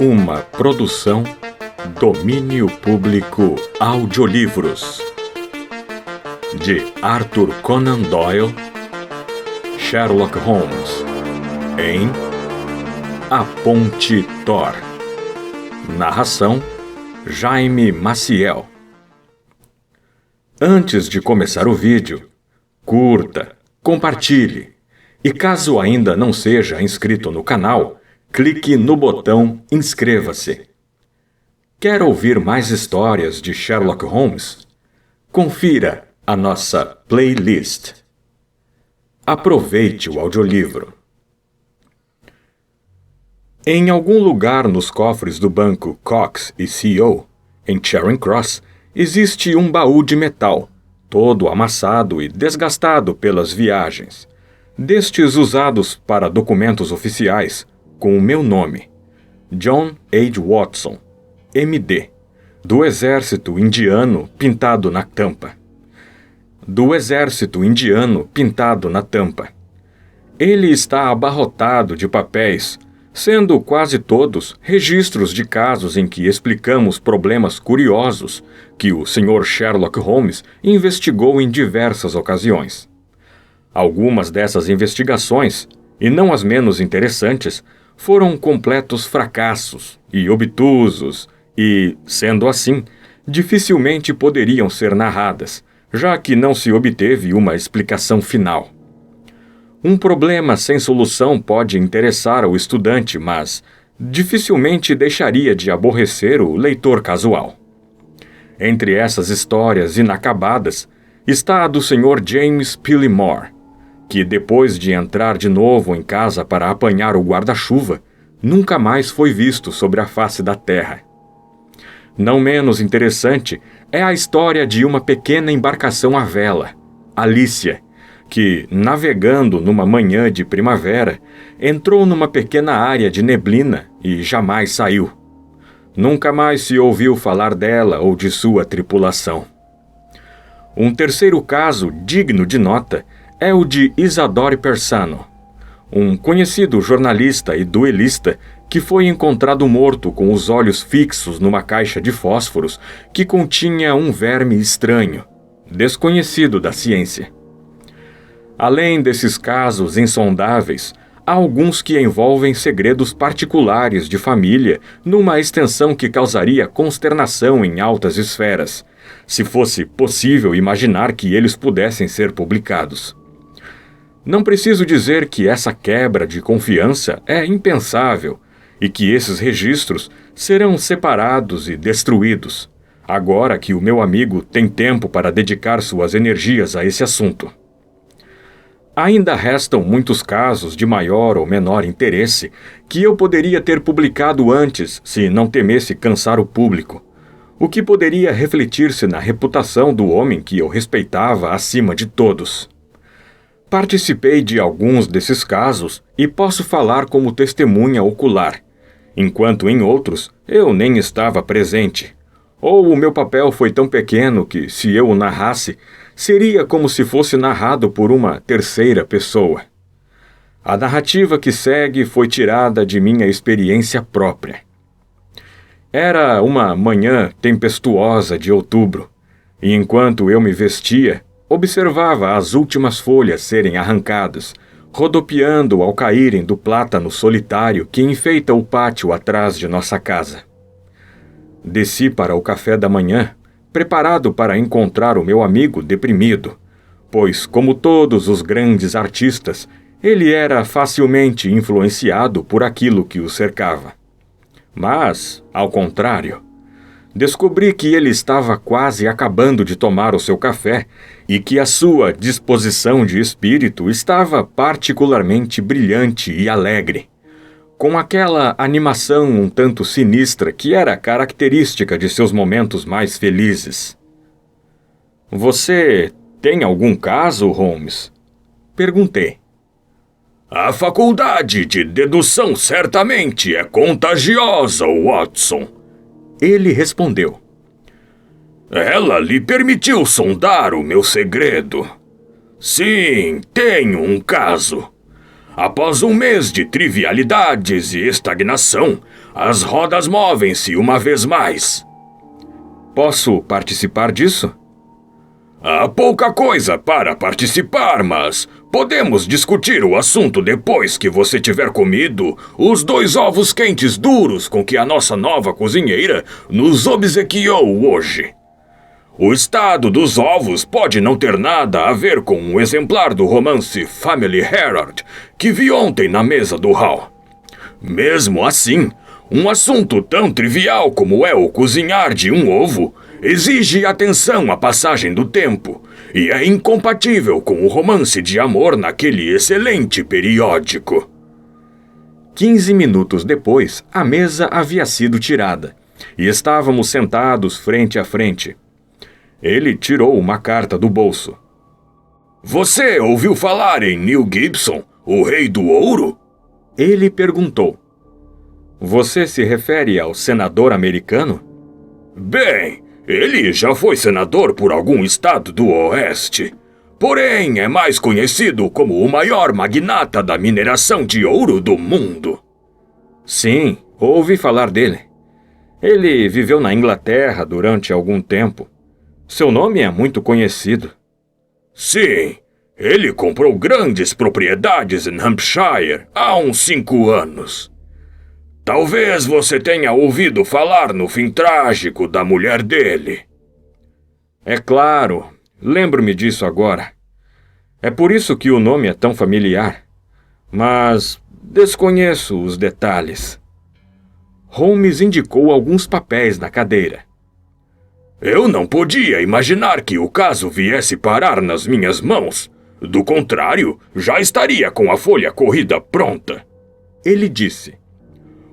Uma produção Domínio Público Audiolivros de Arthur Conan Doyle, Sherlock Holmes, em A Ponte Thor. Narração Jaime Maciel. Antes de começar o vídeo, curta, compartilhe e caso ainda não seja inscrito no canal, clique no botão Inscreva-se. Quer ouvir mais histórias de Sherlock Holmes? Confira a nossa playlist. Aproveite o audiolivro. Em algum lugar nos cofres do banco Cox e Co., em Charing Cross, existe um baú de metal, todo amassado e desgastado pelas viagens, destes usados para documentos oficiais, com o meu nome, John H. Watson, M.D., do Exército Indiano pintado na tampa. Ele está abarrotado de papéis, sendo quase todos registros de casos em que explicamos problemas curiosos que o Sr. Sherlock Holmes investigou em diversas ocasiões. Algumas dessas investigações, e não as menos interessantes, foram completos fracassos e obtusos e, sendo assim, dificilmente poderiam ser narradas, já que não se obteve uma explicação final. Um problema sem solução pode interessar ao estudante, mas dificilmente deixaria de aborrecer o leitor casual. Entre essas histórias inacabadas está a do Sr. James Pillimore, que depois de entrar de novo em casa para apanhar o guarda-chuva, nunca mais foi visto sobre a face da terra. Não menos interessante é a história de uma pequena embarcação à vela, Alicia, que, navegando numa manhã de primavera, entrou numa pequena área de neblina e jamais saiu. Nunca mais se ouviu falar dela ou de sua tripulação. Um terceiro caso digno de nota é o de Isadore Persano, um conhecido jornalista e duelista que foi encontrado morto com os olhos fixos numa caixa de fósforos que continha um verme estranho, desconhecido da ciência. Além desses casos insondáveis, há alguns que envolvem segredos particulares de família numa extensão que causaria consternação em altas esferas, se fosse possível imaginar que eles pudessem ser publicados. Não preciso dizer que essa quebra de confiança é impensável e que esses registros serão separados e destruídos, agora que o meu amigo tem tempo para dedicar suas energias a esse assunto. Ainda restam muitos casos de maior ou menor interesse que eu poderia ter publicado antes se não temesse cansar o público, o que poderia refletir-se na reputação do homem que eu respeitava acima de todos. Participei de alguns desses casos e posso falar como testemunha ocular, enquanto em outros eu nem estava presente, ou o meu papel foi tão pequeno que, se eu o narrasse, seria como se fosse narrado por uma terceira pessoa. A narrativa que segue foi tirada de minha experiência própria. Era uma manhã tempestuosa de outubro, e enquanto eu me vestia, observava as últimas folhas serem arrancadas, rodopiando ao caírem do plátano solitário que enfeita o pátio atrás de nossa casa. Desci para o café da manhã, preparado para encontrar o meu amigo deprimido, pois, como todos os grandes artistas, ele era facilmente influenciado por aquilo que o cercava. Mas, ao contrário, descobri que ele estava quase acabando de tomar o seu café e que a sua disposição de espírito estava particularmente brilhante e alegre, com aquela animação um tanto sinistra que era característica de seus momentos mais felizes. "Você tem algum caso, Holmes?" perguntei. "A faculdade de dedução certamente é contagiosa, Watson", ele respondeu. "Ela lhe permitiu sondar o meu segredo. Sim, tenho um caso. Após um mês de trivialidades e estagnação, as rodas movem-se uma vez mais. Posso participar disso? Há pouca coisa para participar, mas podemos discutir o assunto depois que você tiver comido os 2 ovos quentes duros com que a nossa nova cozinheira nos obsequiou hoje. O estado dos ovos pode não ter nada a ver com um exemplar do romance Family Herald que vi ontem na mesa do hall. Mesmo assim, um assunto tão trivial como é o cozinhar de um ovo exige atenção à passagem do tempo e é incompatível com o romance de amor naquele excelente periódico. 15 minutos depois, a mesa havia sido tirada e estávamos sentados frente a frente. Ele tirou uma carta do bolso. Você ouviu falar em Neil Gibson, o Rei do Ouro? Ele perguntou. Você se refere ao senador americano? Bem, ele já foi senador por algum estado do Oeste. Porém, é mais conhecido como o maior magnata da mineração de ouro do mundo. Sim, ouvi falar dele. Ele viveu na Inglaterra durante algum tempo. Seu nome é muito conhecido. Sim, ele comprou grandes propriedades em Hampshire há uns 5 anos. Talvez você tenha ouvido falar no fim trágico da mulher dele. É claro, lembro-me disso agora. É por isso que o nome é tão familiar. Mas desconheço os detalhes. Holmes indicou alguns papéis na cadeira. Eu não podia imaginar que o caso viesse parar nas minhas mãos. Do contrário, já estaria com a folha corrida pronta. Ele disse.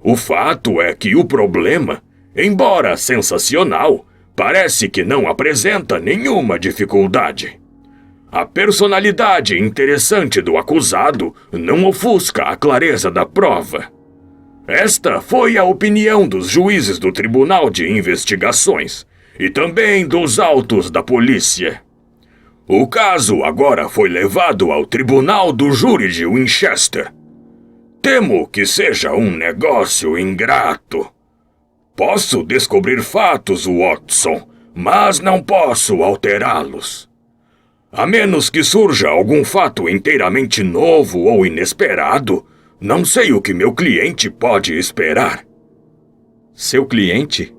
O fato é que o problema, embora sensacional, parece que não apresenta nenhuma dificuldade. A personalidade interessante do acusado não ofusca a clareza da prova. Esta foi a opinião dos juízes do Tribunal de Investigações e também dos autos da polícia. O caso agora foi levado ao Tribunal do Júri de Winchester. Temo que seja um negócio ingrato. Posso descobrir fatos, Watson, mas não posso alterá-los. A menos que surja algum fato inteiramente novo ou inesperado, não sei o que meu cliente pode esperar. Seu cliente?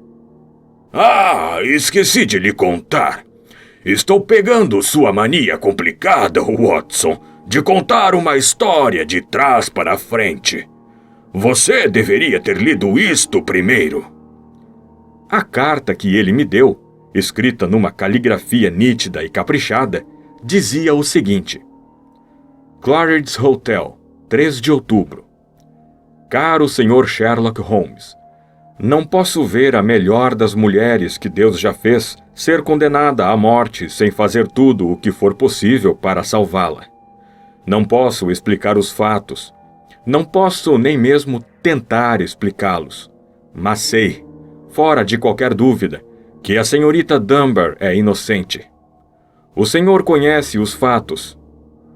Ah, esqueci de lhe contar. Estou pegando sua mania complicada, Watson, de contar uma história de trás para frente. Você deveria ter lido isto primeiro. A carta que ele me deu, escrita numa caligrafia nítida e caprichada, dizia o seguinte: Claridge's Hotel, 3 de outubro. Caro Sr. Sherlock Holmes, não posso ver a melhor das mulheres que Deus já fez ser condenada à morte sem fazer tudo o que for possível para salvá-la. Não posso explicar os fatos. Não posso nem mesmo tentar explicá-los. Mas sei, fora de qualquer dúvida, que a senhorita Dunbar é inocente. O senhor conhece os fatos.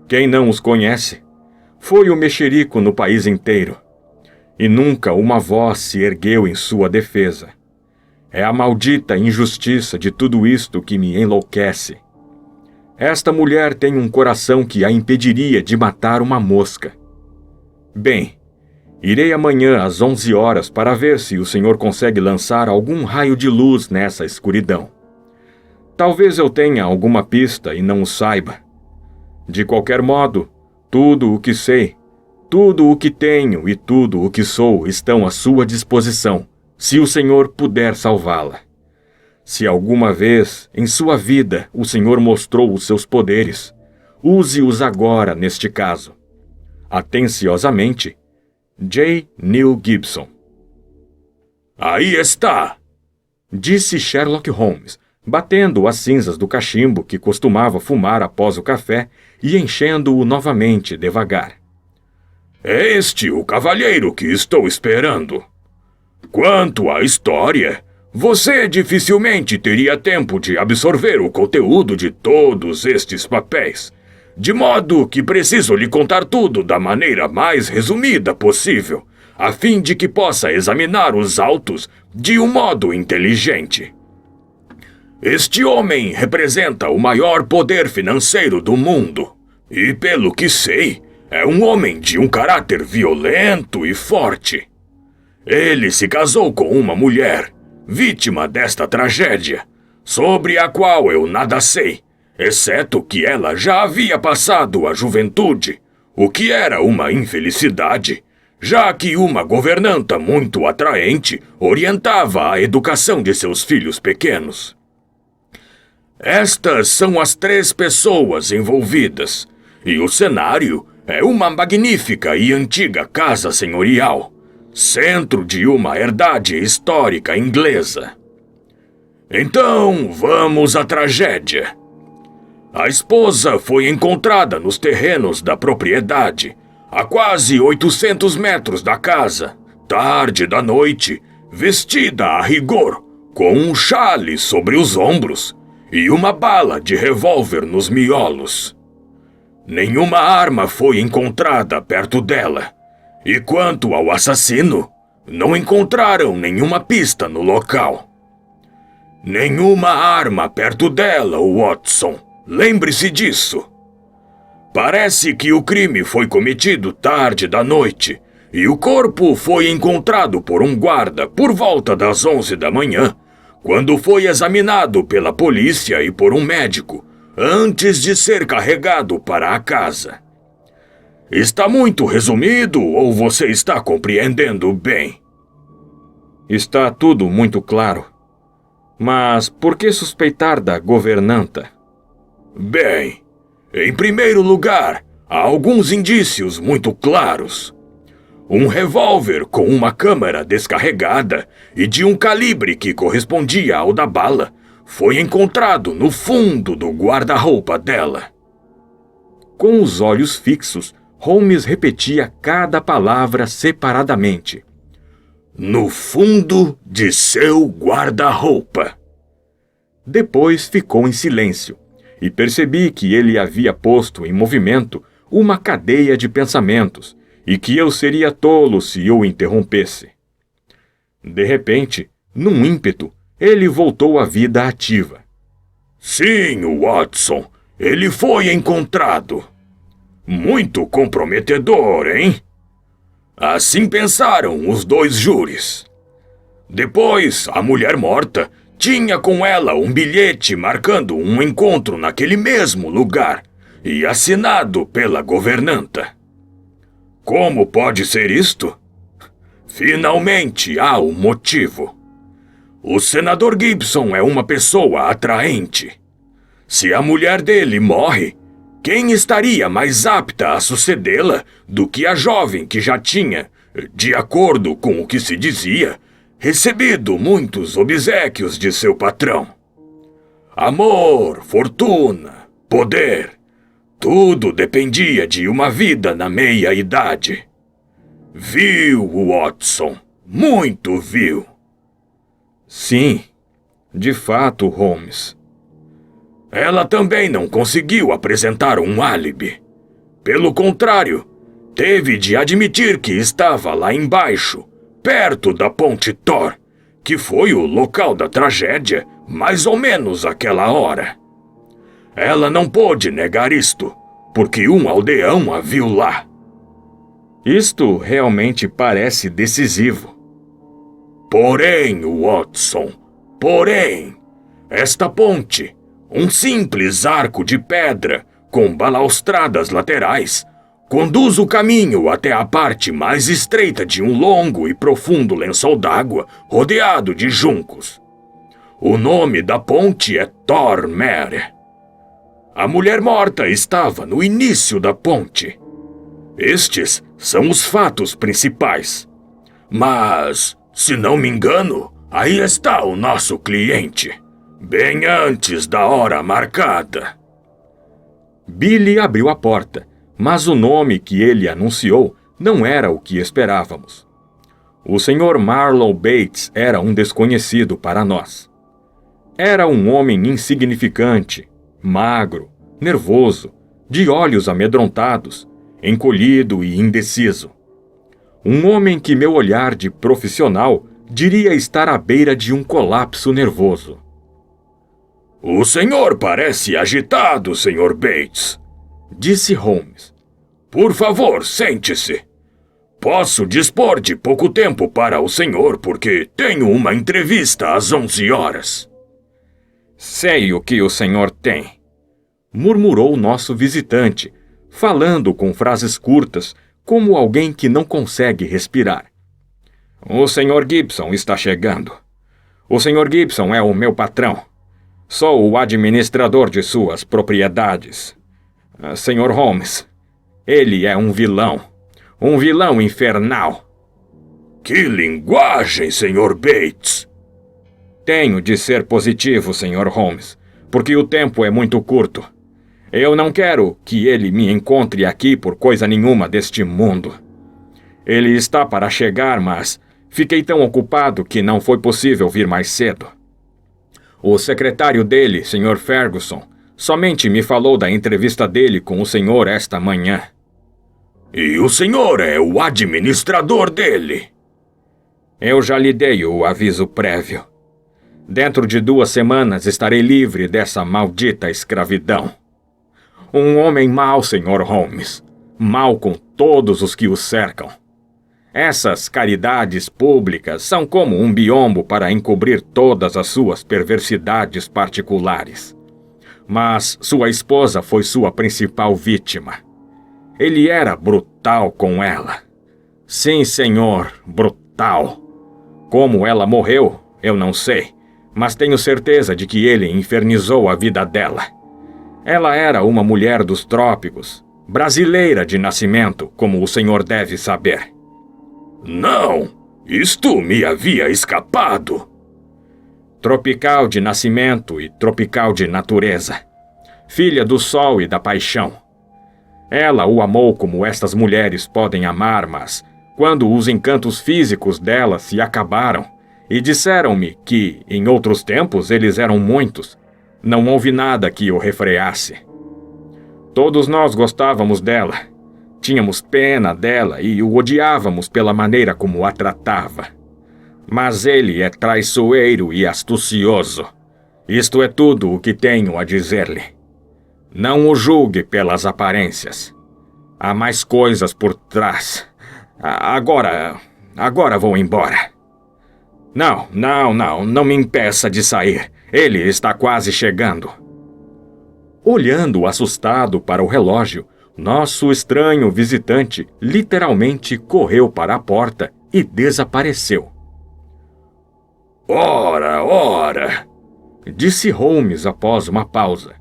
Quem não os conhece? Foi o mexerico no país inteiro. E nunca uma voz se ergueu em sua defesa. É a maldita injustiça de tudo isto que me enlouquece. Esta mulher tem um coração que a impediria de matar uma mosca. Bem, irei amanhã às 11 horas para ver se o senhor consegue lançar algum raio de luz nessa escuridão. Talvez eu tenha alguma pista e não o saiba. De qualquer modo, tudo o que sei, tudo o que tenho e tudo o que sou estão à sua disposição, se o senhor puder salvá-la. Se alguma vez em sua vida o senhor mostrou os seus poderes, use-os agora neste caso. Atenciosamente, J. Neil Gibson. Aí está, disse Sherlock Holmes, batendo as cinzas do cachimbo que costumava fumar após o café e enchendo-o novamente devagar. É este o cavalheiro que estou esperando. Quanto à história, você dificilmente teria tempo de absorver o conteúdo de todos estes papéis, de modo que preciso lhe contar tudo da maneira mais resumida possível, a fim de que possa examinar os autos de um modo inteligente. Este homem representa o maior poder financeiro do mundo, e pelo que sei, é um homem de um caráter violento e forte. Ele se casou com uma mulher, vítima desta tragédia, sobre a qual eu nada sei, exceto que ela já havia passado a juventude, o que era uma infelicidade, já que uma governanta muito atraente orientava a educação de seus filhos pequenos. Estas são as 3 pessoas envolvidas, e o cenário é uma magnífica e antiga casa senhorial, centro de uma herdade histórica inglesa. Então, vamos à tragédia. A esposa foi encontrada nos terrenos da propriedade, a quase 800 metros da casa, tarde da noite, vestida a rigor, com um chale sobre os ombros e uma bala de revólver nos miolos. Nenhuma arma foi encontrada perto dela, e quanto ao assassino, não encontraram nenhuma pista no local. Nenhuma arma perto dela, Watson. Lembre-se disso. Parece que o crime foi cometido tarde da noite e o corpo foi encontrado por um guarda por volta das 11 da manhã, quando foi examinado pela polícia e por um médico, antes de ser carregado para a casa. Está muito resumido ou você está compreendendo bem? Está tudo muito claro. Mas por que suspeitar da governanta? Bem, em primeiro lugar, há alguns indícios muito claros. Um revólver com uma câmara descarregada e de um calibre que correspondia ao da bala foi encontrado no fundo do guarda-roupa dela. Com os olhos fixos, Holmes repetia cada palavra separadamente. No fundo de seu guarda-roupa. Depois ficou em silêncio, e percebi que ele havia posto em movimento uma cadeia de pensamentos, e que eu seria tolo se o interrompesse. De repente, num ímpeto, ele voltou à vida ativa. Sim, Watson, ele foi encontrado. Muito comprometedor, hein? Assim pensaram os 2 júris. Depois, a mulher morta tinha com ela um bilhete marcando um encontro naquele mesmo lugar e assinado pela governanta. Como pode ser isto? Finalmente há um motivo. O senador Gibson é uma pessoa atraente. Se a mulher dele morre, quem estaria mais apta a sucedê-la do que a jovem que já tinha, de acordo com o que se dizia, recebido muitos obséquios de seu patrão? Amor, fortuna, poder, tudo dependia de uma vida na meia-idade. Vil, Watson, muito vil. Sim, de fato, Holmes. Ela também não conseguiu apresentar um álibi. Pelo contrário, teve de admitir que estava lá embaixo, perto da Ponte Tor, que foi o local da tragédia, mais ou menos àquela hora. Ela não pôde negar isto, porque um aldeão a viu lá. Isto realmente parece decisivo. Porém, Watson, esta ponte, um simples arco de pedra com balaustradas laterais, conduz o caminho até a parte mais estreita de um longo e profundo lençol d'água rodeado de juncos. O nome da ponte é Tor Mere. A mulher morta estava no início da ponte. Estes são os fatos principais. Mas, se não me engano, aí está o nosso cliente, bem antes da hora marcada. Billy abriu a porta, mas o nome que ele anunciou não era o que esperávamos. O Sr. Marlowe Bates era um desconhecido para nós. Era um homem insignificante, magro, nervoso, de olhos amedrontados, encolhido e indeciso. Um homem que meu olhar de profissional diria estar à beira de um colapso nervoso. O senhor parece agitado, Sr. Bates, disse Holmes. Por favor, sente-se. Posso dispor de pouco tempo para o senhor porque tenho uma entrevista às 11 horas. Sei o que o senhor tem, murmurou nosso visitante, falando com frases curtas, como alguém que não consegue respirar. O Sr. Gibson está chegando. O Sr. Gibson é o meu patrão. Sou o administrador de suas propriedades. Sr. Holmes, ele é um vilão infernal. Que linguagem, Sr. Bates! Tenho de ser positivo, Sr. Holmes, porque o tempo é muito curto. Eu não quero que ele me encontre aqui por coisa nenhuma deste mundo. Ele está para chegar, mas fiquei tão ocupado que não foi possível vir mais cedo. O secretário dele, Sr. Ferguson, somente me falou da entrevista dele com o senhor esta manhã. E o senhor é o administrador dele? Eu já lhe dei o aviso prévio. Dentro de 2 semanas estarei livre dessa maldita escravidão. Um homem mau, Sr. Holmes. Mau com todos os que o cercam. Essas caridades públicas são como um biombo para encobrir todas as suas perversidades particulares. Mas sua esposa foi sua principal vítima. Ele era brutal com ela. Sim, senhor, brutal. Como ela morreu, eu não sei, mas tenho certeza de que ele infernizou a vida dela. Ela era uma mulher dos trópicos, brasileira de nascimento, como o senhor deve saber. Não, isto me havia escapado. Tropical de nascimento e tropical de natureza. Filha do sol e da paixão. Ela o amou como estas mulheres podem amar, mas quando os encantos físicos dela se acabaram, e disseram-me que, em outros tempos, eles eram muitos, não houve nada que o refreasse. Todos nós gostávamos dela. Tínhamos pena dela e o odiávamos pela maneira como a tratava. Mas ele é traiçoeiro e astucioso. Isto é tudo o que tenho a dizer-lhe. Não o julgue pelas aparências. Há mais coisas por trás. Agora vou embora. Não me impeça de sair. Ele está quase chegando. Olhando assustado para o relógio, nosso estranho visitante literalmente correu para a porta e desapareceu. Ora, disse Holmes após uma pausa.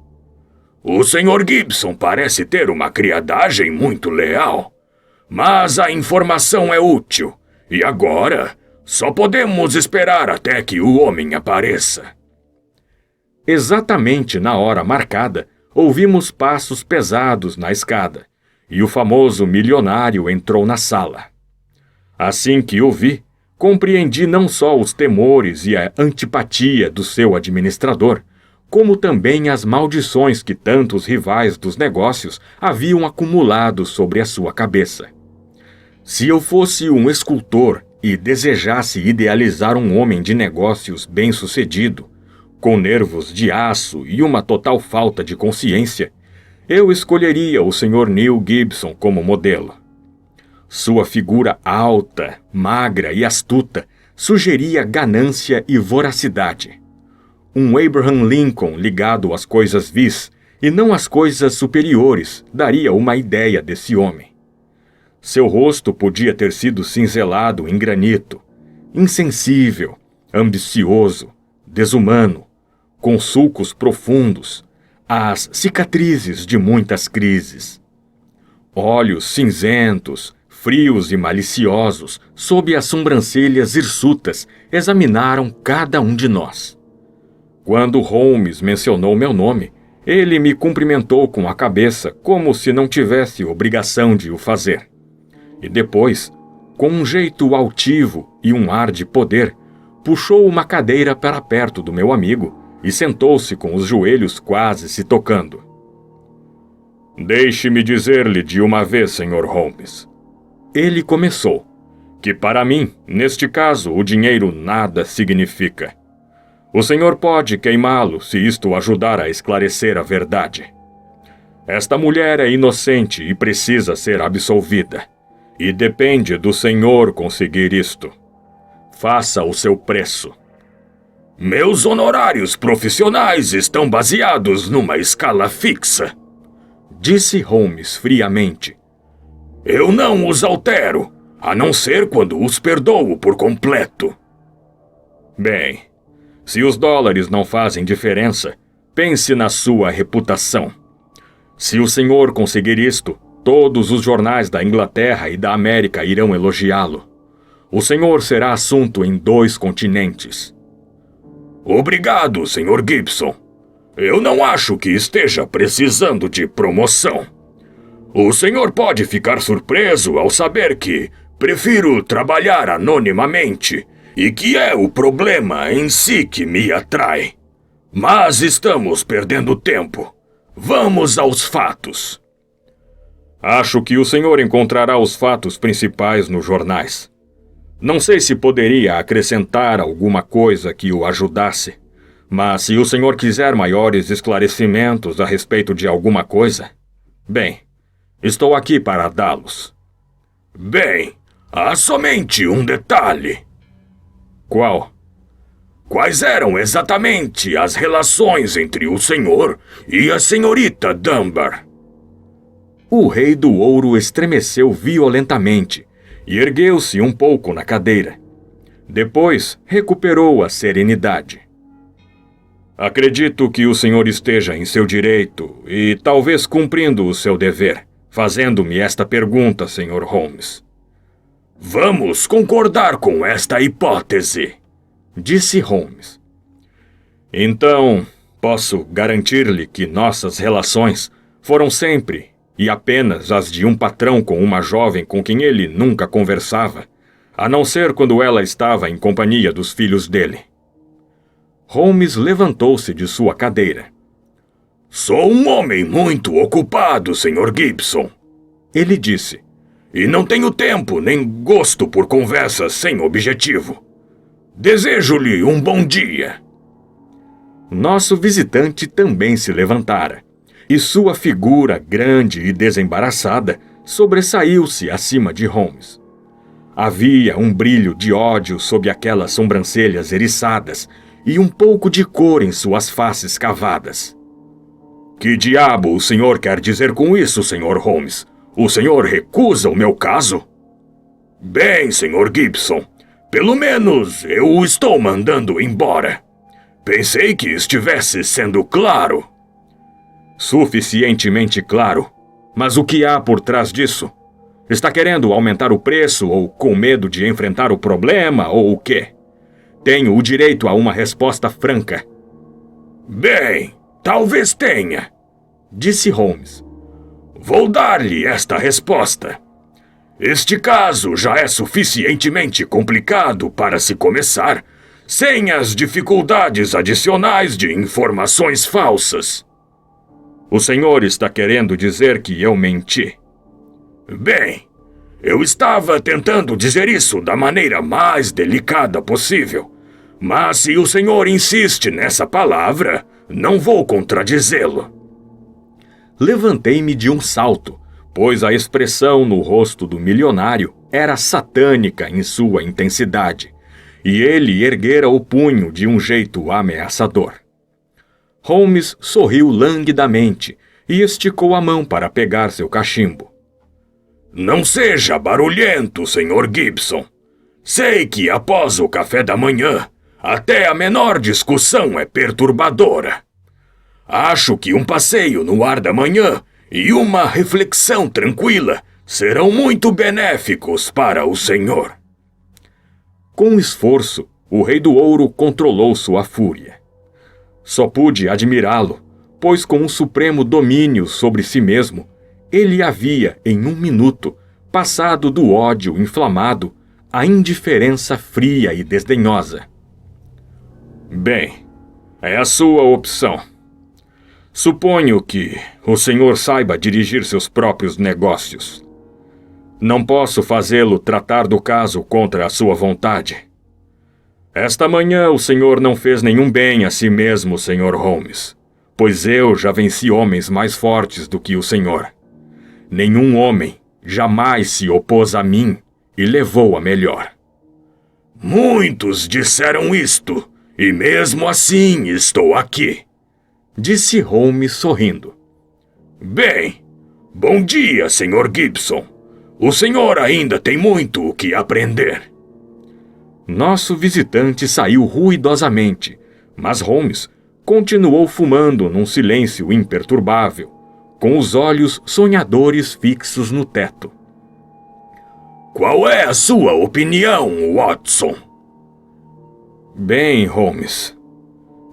O Sr. Gibson parece ter uma criadagem muito leal. Mas a informação é útil. E agora, só podemos esperar até que o homem apareça. Exatamente na hora marcada, ouvimos passos pesados na escada, e o famoso milionário entrou na sala. Assim que o vi, compreendi não só os temores e a antipatia do seu administrador, como também as maldições que tantos rivais dos negócios haviam acumulado sobre a sua cabeça. Se eu fosse um escultor e desejasse idealizar um homem de negócios bem-sucedido, com nervos de aço e uma total falta de consciência, eu escolheria o Sr. Neil Gibson como modelo. Sua figura alta, magra e astuta sugeria ganância e voracidade. Um Abraham Lincoln ligado às coisas vis e não às coisas superiores daria uma ideia desse homem. Seu rosto podia ter sido cinzelado em granito, insensível, ambicioso, desumano, com sulcos profundos, as cicatrizes de muitas crises. Olhos cinzentos, frios e maliciosos, sob as sobrancelhas hirsutas, examinaram cada um de nós. Quando Holmes mencionou meu nome, ele me cumprimentou com a cabeça como se não tivesse obrigação de o fazer. E depois, com um jeito altivo e um ar de poder, puxou uma cadeira para perto do meu amigo e sentou-se com os joelhos quase se tocando. Deixe-me dizer-lhe de uma vez, Sr. Holmes. Ele começou, que para mim, neste caso, o dinheiro nada significa. O senhor pode queimá-lo se isto ajudar a esclarecer a verdade. Esta mulher é inocente e precisa ser absolvida. E depende do senhor conseguir isto. Faça o seu preço. Meus honorários profissionais estão baseados numa escala fixa, disse Holmes friamente. Eu não os altero, a não ser quando os perdoo por completo. Bem, se os dólares não fazem diferença, pense na sua reputação. Se o senhor conseguir isto, todos os jornais da Inglaterra e da América irão elogiá-lo. O senhor será assunto em 2 continentes. Obrigado, Sr. Gibson. Eu não acho que esteja precisando de promoção. O senhor pode ficar surpreso ao saber que prefiro trabalhar anonimamente e que é o problema em si que me atrai. Mas estamos perdendo tempo. Vamos aos fatos. Acho que o senhor encontrará os fatos principais nos jornais. Não sei se poderia acrescentar alguma coisa que o ajudasse, mas se o senhor quiser maiores esclarecimentos a respeito de alguma coisa, bem, estou aqui para dá-los. Bem, há somente um detalhe. Qual? Quais eram exatamente as relações entre o senhor e a senhorita Dunbar? O Rei do Ouro estremeceu violentamente e ergueu-se um pouco na cadeira. Depois, recuperou a serenidade. Acredito que o senhor esteja em seu direito e talvez cumprindo o seu dever, fazendo-me esta pergunta, Sr. Holmes. Vamos concordar com esta hipótese, disse Holmes. Então, posso garantir-lhe que nossas relações foram sempre e apenas as de um patrão com uma jovem com quem ele nunca conversava, a não ser quando ela estava em companhia dos filhos dele. Holmes levantou-se de sua cadeira. Sou um homem muito ocupado, Sr. Gibson, ele disse, e não tenho tempo nem gosto por conversas sem objetivo. Desejo-lhe um bom dia. Nosso visitante também se levantara, e sua figura grande e desembaraçada sobressaiu-se acima de Holmes. Havia um brilho de ódio sob aquelas sobrancelhas eriçadas e um pouco de cor em suas faces cavadas. Que diabo o senhor quer dizer com isso, Sr. Holmes? O senhor recusa o meu caso? Bem, Sr. Gibson, pelo menos eu o estou mandando embora. Pensei que estivesse sendo claro. Suficientemente claro. Mas o que há por trás disso? Está querendo aumentar o preço ou com medo de enfrentar o problema ou o quê? Tenho o direito a uma resposta franca. Bem, talvez tenha, disse Holmes. Vou dar-lhe esta resposta. Este caso já é suficientemente complicado para se começar, sem as dificuldades adicionais de informações falsas. O senhor está querendo dizer que eu menti? Bem, eu estava tentando dizer isso da maneira mais delicada possível, mas se o senhor insiste nessa palavra, não vou contradizê-lo. Levantei-me de um salto, pois a expressão no rosto do milionário era satânica em sua intensidade, e ele erguera o punho de um jeito ameaçador. Holmes sorriu languidamente e esticou a mão para pegar seu cachimbo. Não seja barulhento, Sr. Gibson. Sei que após o café da manhã, até a menor discussão é perturbadora. Acho que um passeio no ar da manhã e uma reflexão tranquila serão muito benéficos para o senhor. Com esforço, o Rei do Ouro controlou sua fúria. Só pude admirá-lo, pois com um supremo domínio sobre si mesmo, ele havia, em 1 minuto, passado do ódio inflamado à indiferença fria e desdenhosa. Bem, é a sua opção. Suponho que o senhor saiba dirigir seus próprios negócios. Não posso fazê-lo tratar do caso contra a sua vontade. Esta manhã o senhor não fez nenhum bem a si mesmo, Sr. Holmes, pois eu já venci homens mais fortes do que o senhor. Nenhum homem jamais se opôs a mim e levou a melhor. Muitos disseram isto, e mesmo assim estou aqui, disse Holmes sorrindo. Bem, bom dia, Sr. Gibson. O senhor ainda tem muito o que aprender. Nosso visitante saiu ruidosamente, mas Holmes continuou fumando num silêncio imperturbável, com os olhos sonhadores fixos no teto. Qual é a sua opinião, Watson? Bem, Holmes,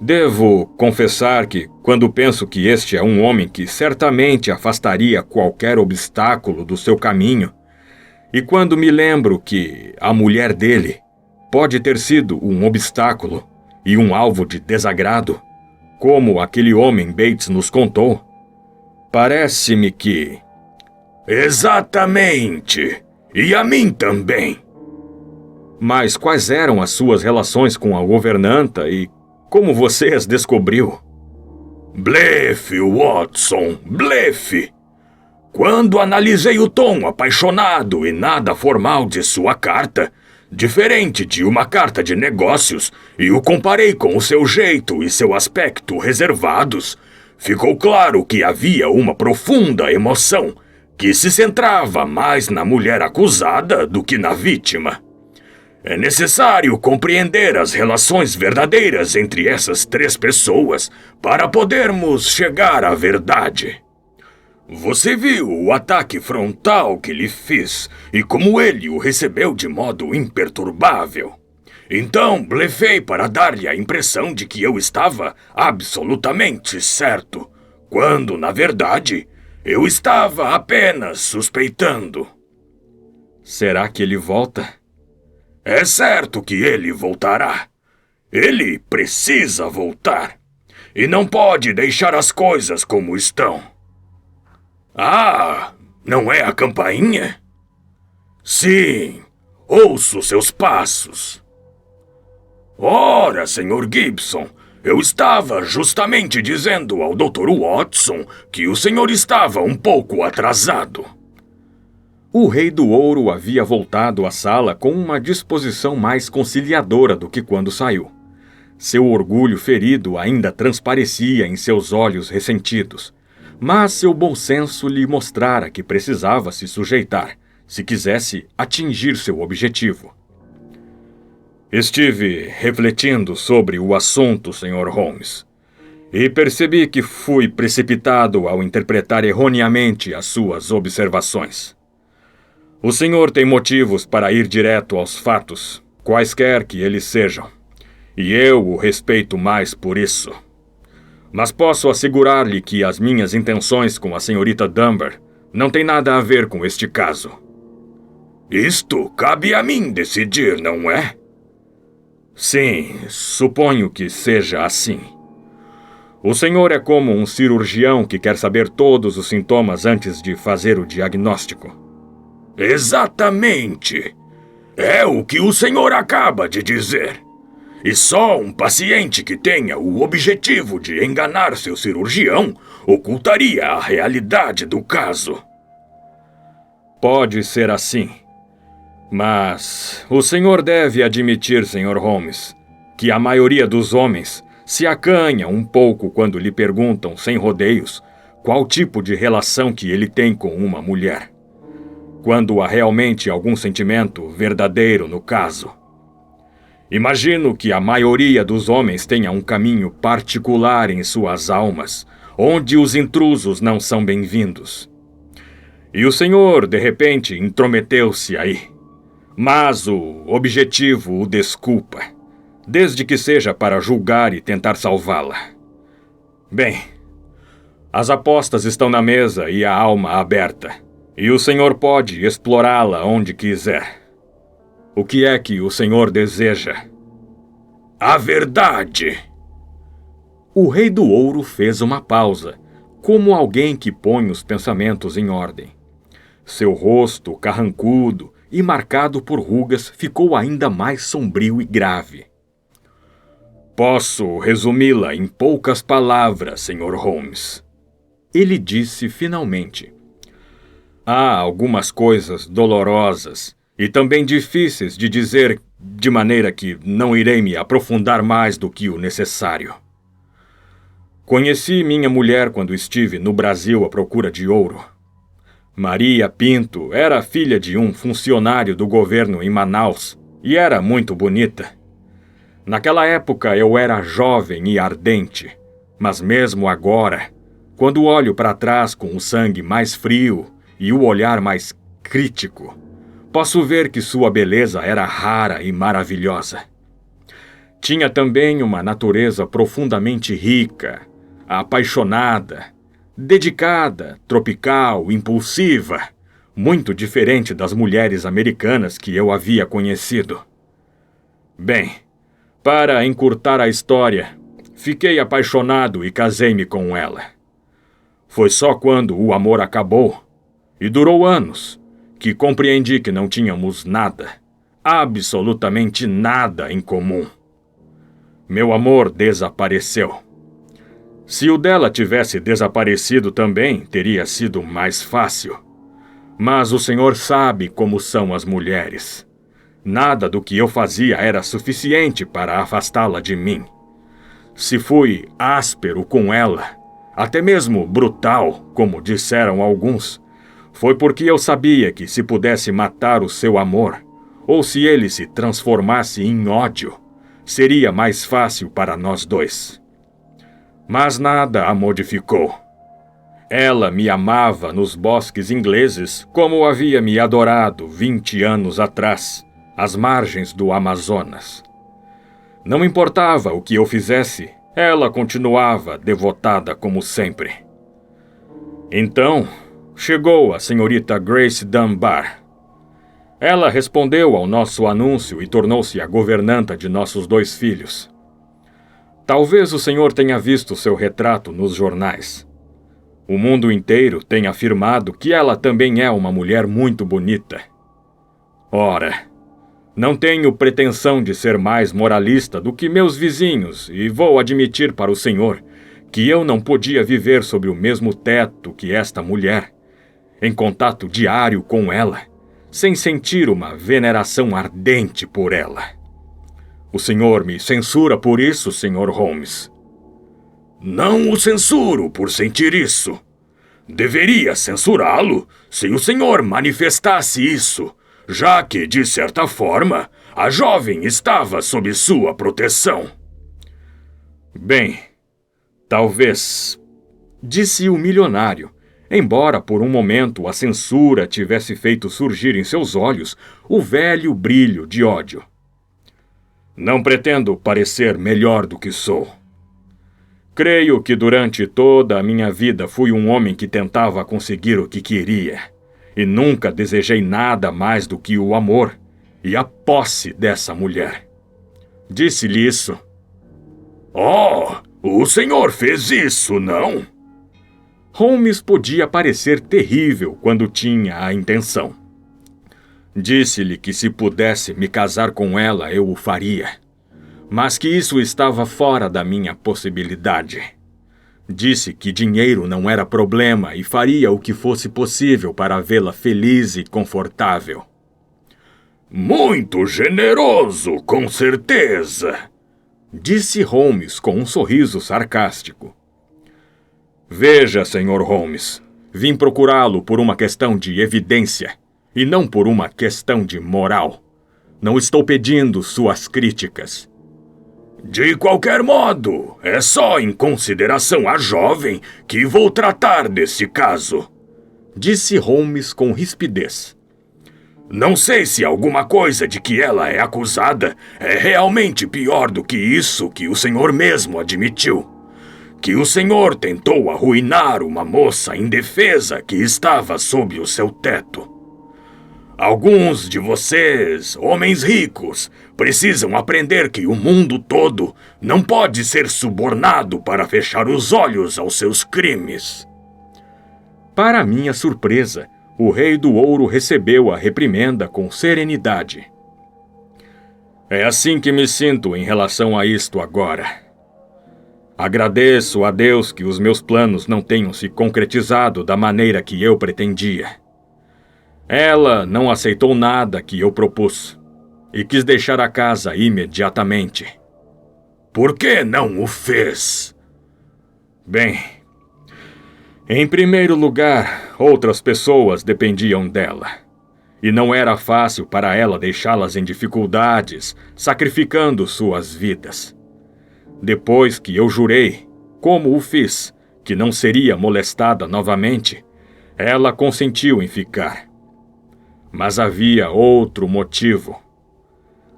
devo confessar que, quando penso que este é um homem que certamente afastaria qualquer obstáculo do seu caminho, e quando me lembro que a mulher dele pode ter sido um obstáculo e um alvo de desagrado, como aquele homem Bates nos contou, parece-me que... Exatamente! E a mim também! Mas quais eram as suas relações com a governanta e como você as descobriu? Blefe, Watson, blefe! Quando analisei o tom apaixonado e nada formal de sua carta, diferente de uma carta de negócios, e o comparei com o seu jeito e seu aspecto reservados, ficou claro que havia uma profunda emoção que se centrava mais na mulher acusada do que na vítima. É necessário compreender as relações verdadeiras entre essas três pessoas para podermos chegar à verdade. Você viu o ataque frontal que lhe fiz e como ele o recebeu de modo imperturbável. Então, blefei para dar-lhe a impressão de que eu estava absolutamente certo, quando, na verdade, eu estava apenas suspeitando. Será que ele volta? É certo que ele voltará. Ele precisa voltar. E não pode deixar as coisas como estão. Ah, não é a campainha? Sim, ouço seus passos. Ora, Sr. Gibson, eu estava justamente dizendo ao Dr. Watson que o senhor estava um pouco atrasado. O Rei do Ouro havia voltado à sala com uma disposição mais conciliadora do que quando saiu. Seu orgulho ferido ainda transparecia em seus olhos ressentidos, mas seu bom senso lhe mostrara que precisava se sujeitar, se quisesse atingir seu objetivo. Estive refletindo sobre o assunto, Sr. Holmes, e percebi que fui precipitado ao interpretar erroneamente as suas observações. O senhor tem motivos para ir direto aos fatos, quaisquer que eles sejam, e eu o respeito mais por isso. Mas posso assegurar-lhe que as minhas intenções com a senhorita Dunbar não têm nada a ver com este caso. Isto cabe a mim decidir, não é? Sim, suponho que seja assim. O senhor é como um cirurgião que quer saber todos os sintomas antes de fazer o diagnóstico. Exatamente! É o que o senhor acaba de dizer. E só um paciente que tenha o objetivo de enganar seu cirurgião ocultaria a realidade do caso. Pode ser assim. Mas o senhor deve admitir, Sr. Holmes, que a maioria dos homens se acanha um pouco quando lhe perguntam, sem rodeios, qual tipo de relação que ele tem com uma mulher. Quando há realmente algum sentimento verdadeiro no caso. Imagino que a maioria dos homens tenha um caminho particular em suas almas, onde os intrusos não são bem-vindos. E o senhor, de repente, intrometeu-se aí. Mas o objetivo o desculpa, desde que seja para julgar e tentar salvá-la. Bem, as apostas estão na mesa e a alma aberta, e o senhor pode explorá-la onde quiser. O que é que o senhor deseja? A verdade. O Rei do Ouro fez uma pausa, como alguém que põe os pensamentos em ordem. Seu rosto, carrancudo e marcado por rugas, ficou ainda mais sombrio e grave. Posso resumi-la em poucas palavras, Sr. Holmes. Ele disse finalmente. Há algumas coisas dolorosas e também difíceis de dizer, de maneira que não irei me aprofundar mais do que o necessário. Conheci minha mulher quando estive no Brasil à procura de ouro. Maria Pinto era filha de um funcionário do governo em Manaus e era muito bonita. Naquela época eu era jovem e ardente, mas mesmo agora, quando olho para trás com o sangue mais frio e o olhar mais crítico, posso ver que sua beleza era rara e maravilhosa. Tinha também uma natureza profundamente rica, apaixonada, dedicada, tropical, impulsiva, muito diferente das mulheres americanas que eu havia conhecido. Bem, para encurtar a história, fiquei apaixonado e casei-me com ela. Foi só quando o amor acabou, e durou anos, que compreendi que não tínhamos nada, absolutamente nada em comum. Meu amor desapareceu. Se o dela tivesse desaparecido também, teria sido mais fácil. Mas o senhor sabe como são as mulheres. Nada do que eu fazia era suficiente para afastá-la de mim. Se fui áspero com ela, até mesmo brutal, como disseram alguns, foi porque eu sabia que se pudesse matar o seu amor, ou se ele se transformasse em ódio, seria mais fácil para nós dois. Mas nada a modificou. Ela me amava nos bosques ingleses como havia me adorado 20 anos atrás, às margens do Amazonas. Não importava o que eu fizesse, ela continuava devotada como sempre. Então, chegou a senhorita Grace Dunbar. Ela respondeu ao nosso anúncio e tornou-se a governanta de nossos 2 filhos. Talvez o senhor tenha visto seu retrato nos jornais. O mundo inteiro tem afirmado que ela também é uma mulher muito bonita. Ora, não tenho pretensão de ser mais moralista do que meus vizinhos e vou admitir para o senhor que eu não podia viver sob o mesmo teto que esta mulher, em contato diário com ela, sem sentir uma veneração ardente por ela. O senhor me censura por isso, Sr. Holmes? Não o censuro por sentir isso. Deveria censurá-lo se o senhor manifestasse isso, já que, de certa forma, a jovem estava sob sua proteção. Bem, talvez, disse o milionário, embora por um momento a censura tivesse feito surgir em seus olhos o velho brilho de ódio. Não pretendo parecer melhor do que sou. Creio que durante toda a minha vida fui um homem que tentava conseguir o que queria, e nunca desejei nada mais do que o amor e a posse dessa mulher. Disse-lhe isso. Oh, o senhor fez isso, não? Holmes podia parecer terrível quando tinha a intenção. Disse-lhe que se pudesse me casar com ela, eu o faria, mas que isso estava fora da minha possibilidade. Disse que dinheiro não era problema e faria o que fosse possível para vê-la feliz e confortável. Muito generoso, com certeza, disse Holmes com um sorriso sarcástico. Veja, Sr. Holmes, vim procurá-lo por uma questão de evidência e não por uma questão de moral. Não estou pedindo suas críticas. De qualquer modo, é só em consideração à jovem que vou tratar desse caso, disse Holmes com rispidez. Não sei se alguma coisa de que ela é acusada é realmente pior do que isso que o senhor mesmo admitiu. Que o senhor tentou arruinar uma moça indefesa que estava sob o seu teto. Alguns de vocês, homens ricos, precisam aprender que o mundo todo não pode ser subornado para fechar os olhos aos seus crimes. Para minha surpresa, o Rei do Ouro recebeu a reprimenda com serenidade. É assim que me sinto em relação a isto agora. Agradeço a Deus que os meus planos não tenham se concretizado da maneira que eu pretendia. Ela não aceitou nada que eu propus e quis deixar a casa imediatamente. Por que não o fez? Bem, em primeiro lugar, outras pessoas dependiam dela. E não era fácil para ela deixá-las em dificuldades, sacrificando suas vidas. Depois que eu jurei, como o fiz, que não seria molestada novamente, ela consentiu em ficar. Mas havia outro motivo.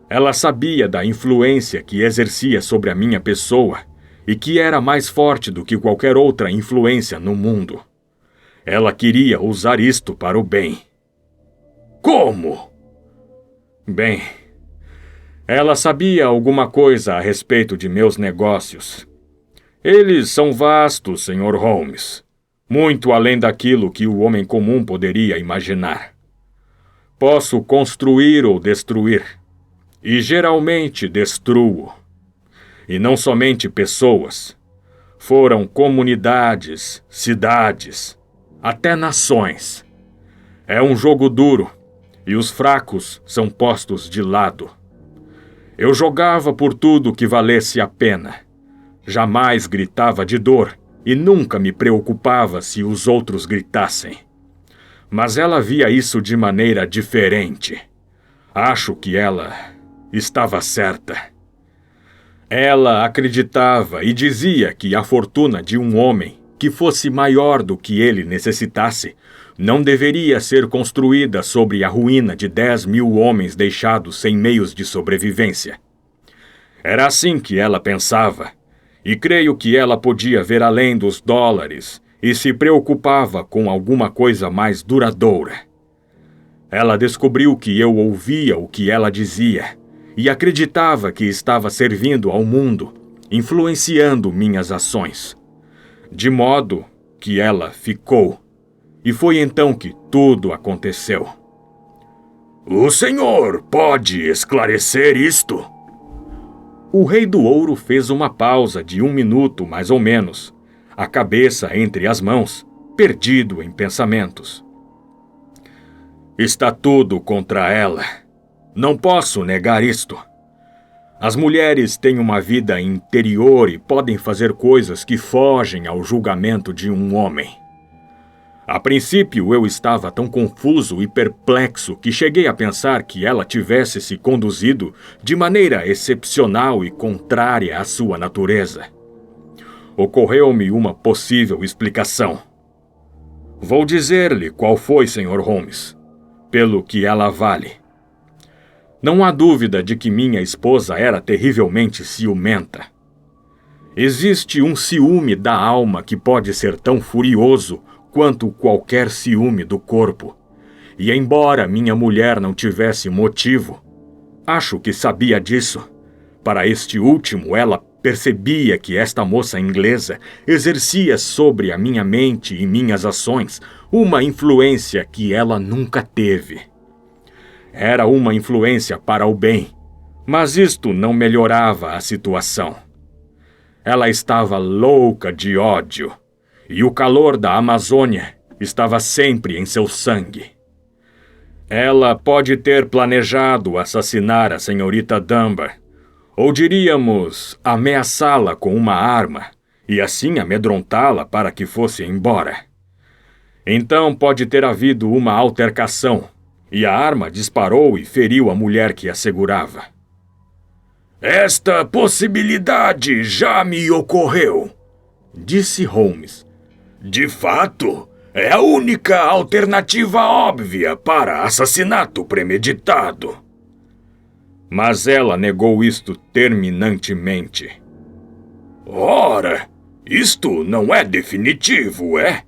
Ela sabia da influência que exercia sobre a minha pessoa e que era mais forte do que qualquer outra influência no mundo. Ela queria usar isto para o bem. Como? Bem, ela sabia alguma coisa a respeito de meus negócios. Eles são vastos, Sr. Holmes, muito além daquilo que o homem comum poderia imaginar. Posso construir ou destruir, e geralmente destruo. E não somente pessoas. Foram comunidades, cidades, até nações. É um jogo duro, e os fracos são postos de lado. Eu jogava por tudo que valesse a pena. Jamais gritava de dor e nunca me preocupava se os outros gritassem. Mas ela via isso de maneira diferente. Acho que ela estava certa. Ela acreditava e dizia que a fortuna de um homem que fosse maior do que ele necessitasse não deveria ser construída sobre a ruína de 10.000 homens deixados sem meios de sobrevivência. Era assim que ela pensava, e creio que ela podia ver além dos dólares e se preocupava com alguma coisa mais duradoura. Ela descobriu que eu ouvia o que ela dizia e acreditava que estava servindo ao mundo, influenciando minhas ações. De modo que ela ficou. E foi então que tudo aconteceu. O senhor pode esclarecer isto? O Rei do Ouro fez uma pausa de 1 minuto, mais ou menos, a cabeça entre as mãos, perdido em pensamentos. Está tudo contra ela. Não posso negar isto. As mulheres têm uma vida interior e podem fazer coisas que fogem ao julgamento de um homem. A princípio, eu estava tão confuso e perplexo que cheguei a pensar que ela tivesse se conduzido de maneira excepcional e contrária à sua natureza. Ocorreu-me uma possível explicação. Vou dizer-lhe qual foi, Sr. Holmes, pelo que ela vale. Não há dúvida de que minha esposa era terrivelmente ciumenta. Existe um ciúme da alma que pode ser tão furioso quanto qualquer ciúme do corpo. E embora minha mulher não tivesse motivo, acho que sabia disso. Para este último, ela percebia que esta moça inglesa exercia sobre a minha mente e minhas ações uma influência que ela nunca teve. Era uma influência para o bem, mas isto não melhorava a situação. Ela estava louca de ódio, e o calor da Amazônia estava sempre em seu sangue. Ela pode ter planejado assassinar a senhorita Dunbar, ou diríamos, ameaçá-la com uma arma, e assim amedrontá-la para que fosse embora. Então pode ter havido uma altercação, e a arma disparou e feriu a mulher que a segurava. Esta possibilidade já me ocorreu, disse Holmes. De fato, é a única alternativa óbvia para assassinato premeditado. Mas ela negou isto terminantemente. Ora, isto não é definitivo, é?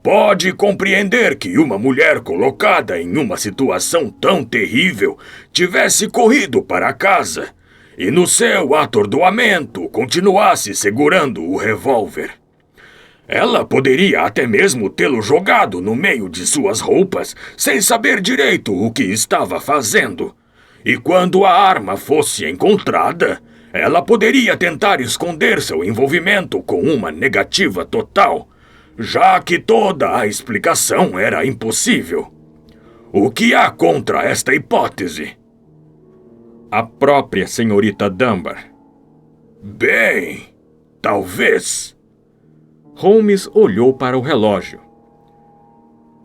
Pode compreender que uma mulher colocada em uma situação tão terrível tivesse corrido para casa e no seu atordoamento continuasse segurando o revólver. Ela poderia até mesmo tê-lo jogado no meio de suas roupas sem saber direito o que estava fazendo. E quando a arma fosse encontrada, ela poderia tentar esconder seu envolvimento com uma negativa total, já que toda a explicação era impossível. O que há contra esta hipótese? A própria senhorita Dunbar. Bem, talvez. Holmes olhou para o relógio.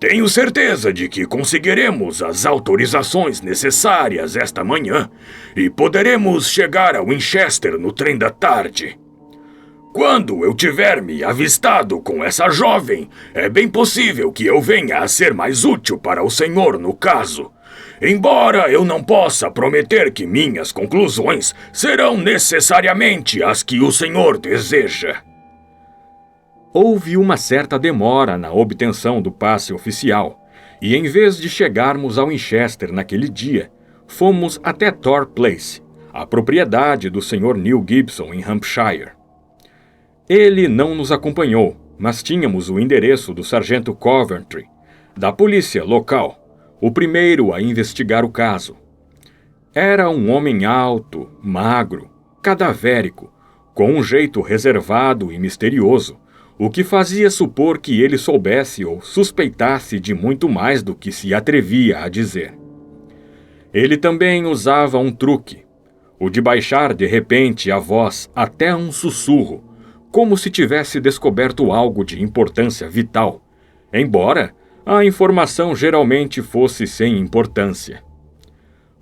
Tenho certeza de que conseguiremos as autorizações necessárias esta manhã e poderemos chegar a Winchester no trem da tarde. Quando eu tiver me avistado com essa jovem, é bem possível que eu venha a ser mais útil para o senhor no caso. Embora eu não possa prometer que minhas conclusões serão necessariamente as que o senhor deseja. Houve uma certa demora na obtenção do passe oficial, e em vez de chegarmos a Winchester naquele dia, fomos até Tor Place, a propriedade do Sr. Neil Gibson em Hampshire. Ele não nos acompanhou, mas tínhamos o endereço do sargento Coventry, da polícia local, o primeiro a investigar o caso. Era um homem alto, magro, cadavérico, com um jeito reservado e misterioso, o que fazia supor que ele soubesse ou suspeitasse de muito mais do que se atrevia a dizer. Ele também usava um truque, o de baixar de repente a voz até um sussurro, como se tivesse descoberto algo de importância vital, embora a informação geralmente fosse sem importância.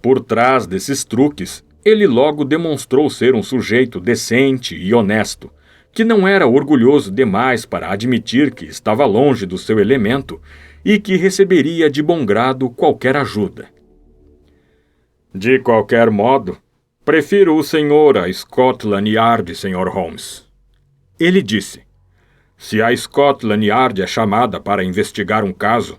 Por trás desses truques, ele logo demonstrou ser um sujeito decente e honesto, que não era orgulhoso demais para admitir que estava longe do seu elemento e que receberia de bom grado qualquer ajuda. De qualquer modo, prefiro o senhor a Scotland Yard, Sr. Holmes. Ele disse: se a Scotland Yard é chamada para investigar um caso,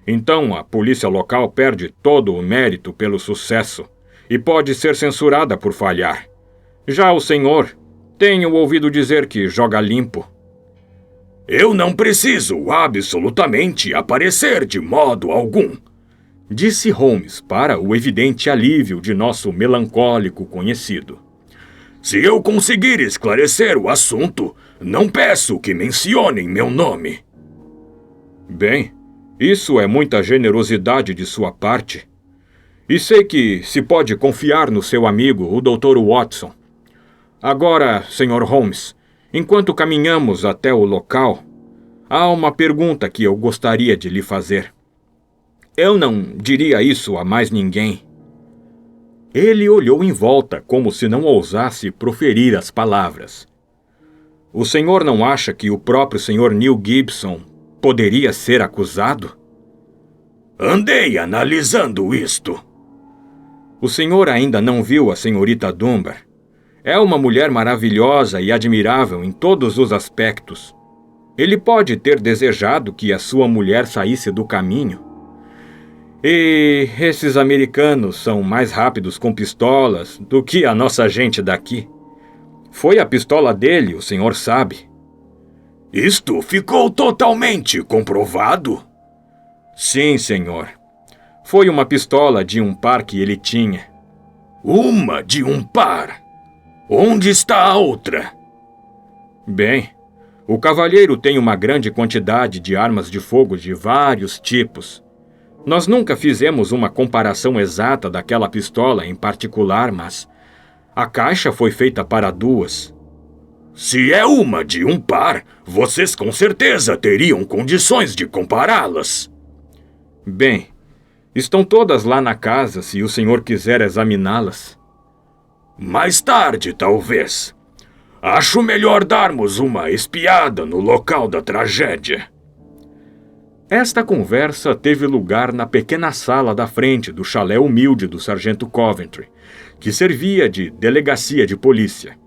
então a polícia local perde todo o mérito pelo sucesso e pode ser censurada por falhar. Já o senhor, tenho ouvido dizer que joga limpo. Eu não preciso absolutamente aparecer de modo algum, disse Holmes para o evidente alívio de nosso melancólico conhecido. Se eu conseguir esclarecer o assunto, não peço que mencionem meu nome. Bem, isso é muita generosidade de sua parte. E sei que se pode confiar no seu amigo, o Dr. Watson. Agora, Sr. Holmes, enquanto caminhamos até o local, há uma pergunta que eu gostaria de lhe fazer. Eu não diria isso a mais ninguém. Ele olhou em volta como se não ousasse proferir as palavras. O senhor não acha que o próprio Sr. Neil Gibson poderia ser acusado? Andei analisando isto. O senhor ainda não viu a senhorita Dunbar? É uma mulher maravilhosa e admirável em todos os aspectos. Ele pode ter desejado que a sua mulher saísse do caminho. E esses americanos são mais rápidos com pistolas do que a nossa gente daqui. Foi a pistola dele, o senhor sabe. Isto ficou totalmente comprovado? Sim, senhor. Foi uma pistola de um par que ele tinha. Uma de um par? Onde está a outra? Bem, o cavalheiro tem uma grande quantidade de armas de fogo de vários tipos. Nós nunca fizemos uma comparação exata daquela pistola em particular, mas a caixa foi feita para duas. Se é uma de um par, vocês com certeza teriam condições de compará-las. Bem, estão todas lá na casa se o senhor quiser examiná-las. Mais tarde, talvez. Acho melhor darmos uma espiada no local da tragédia. Esta conversa teve lugar na pequena sala da frente do chalé humilde do sargento Coventry, que servia de delegacia de polícia.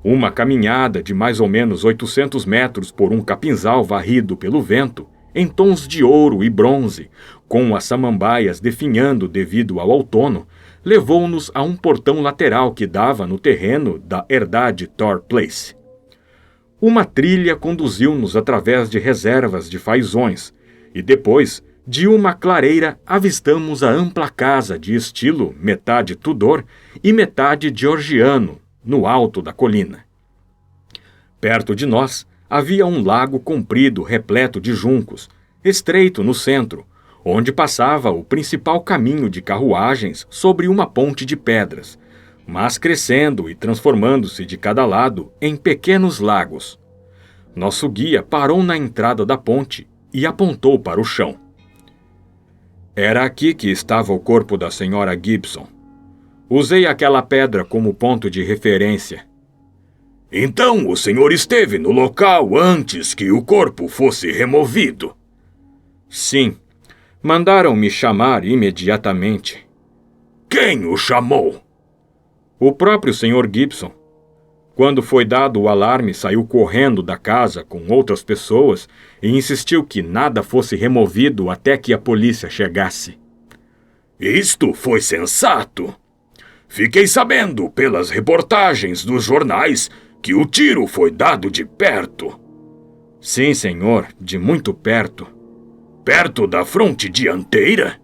Uma caminhada de mais ou menos 800 metros por um capinzal varrido pelo vento em tons de ouro e bronze, com as samambaias definhando devido ao outono, levou-nos a um portão lateral que dava no terreno da herdade Thor Place. Uma trilha conduziu-nos através de reservas de fazões, e depois, de uma clareira, avistamos a ampla casa de estilo metade Tudor e metade georgiano, no alto da colina. Perto de nós, havia um lago comprido repleto de juncos, estreito no centro, onde passava o principal caminho de carruagens sobre uma ponte de pedras, mas crescendo e transformando-se de cada lado em pequenos lagos. Nosso guia parou na entrada da ponte e apontou para o chão. Era aqui que estava o corpo da senhora Gibson. Usei aquela pedra como ponto de referência. Então o senhor esteve no local antes que o corpo fosse removido? Sim. Mandaram-me chamar imediatamente. Quem o chamou? O próprio Sr. Gibson. Quando foi dado o alarme, saiu correndo da casa com outras pessoas e insistiu que nada fosse removido até que a polícia chegasse. Isto foi sensato. Fiquei sabendo pelas reportagens dos jornais que o tiro foi dado de perto. Sim, senhor, de muito perto. Perto da fronte dianteira?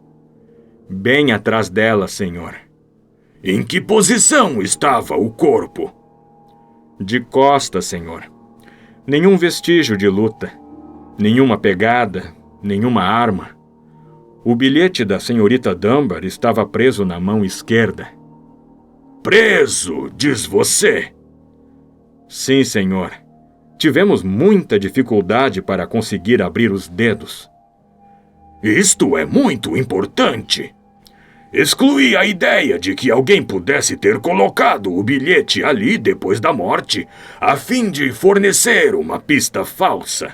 Bem atrás dela, senhor. Em que posição estava o corpo? De costas, senhor. Nenhum vestígio de luta. Nenhuma pegada, nenhuma arma. O bilhete da senhorita Dunbar estava preso na mão esquerda. Preso, diz você? Sim, senhor. Tivemos muita dificuldade para conseguir abrir os dedos. Isto é muito importante. Excluí a ideia de que alguém pudesse ter colocado o bilhete ali depois da morte, a fim de fornecer uma pista falsa.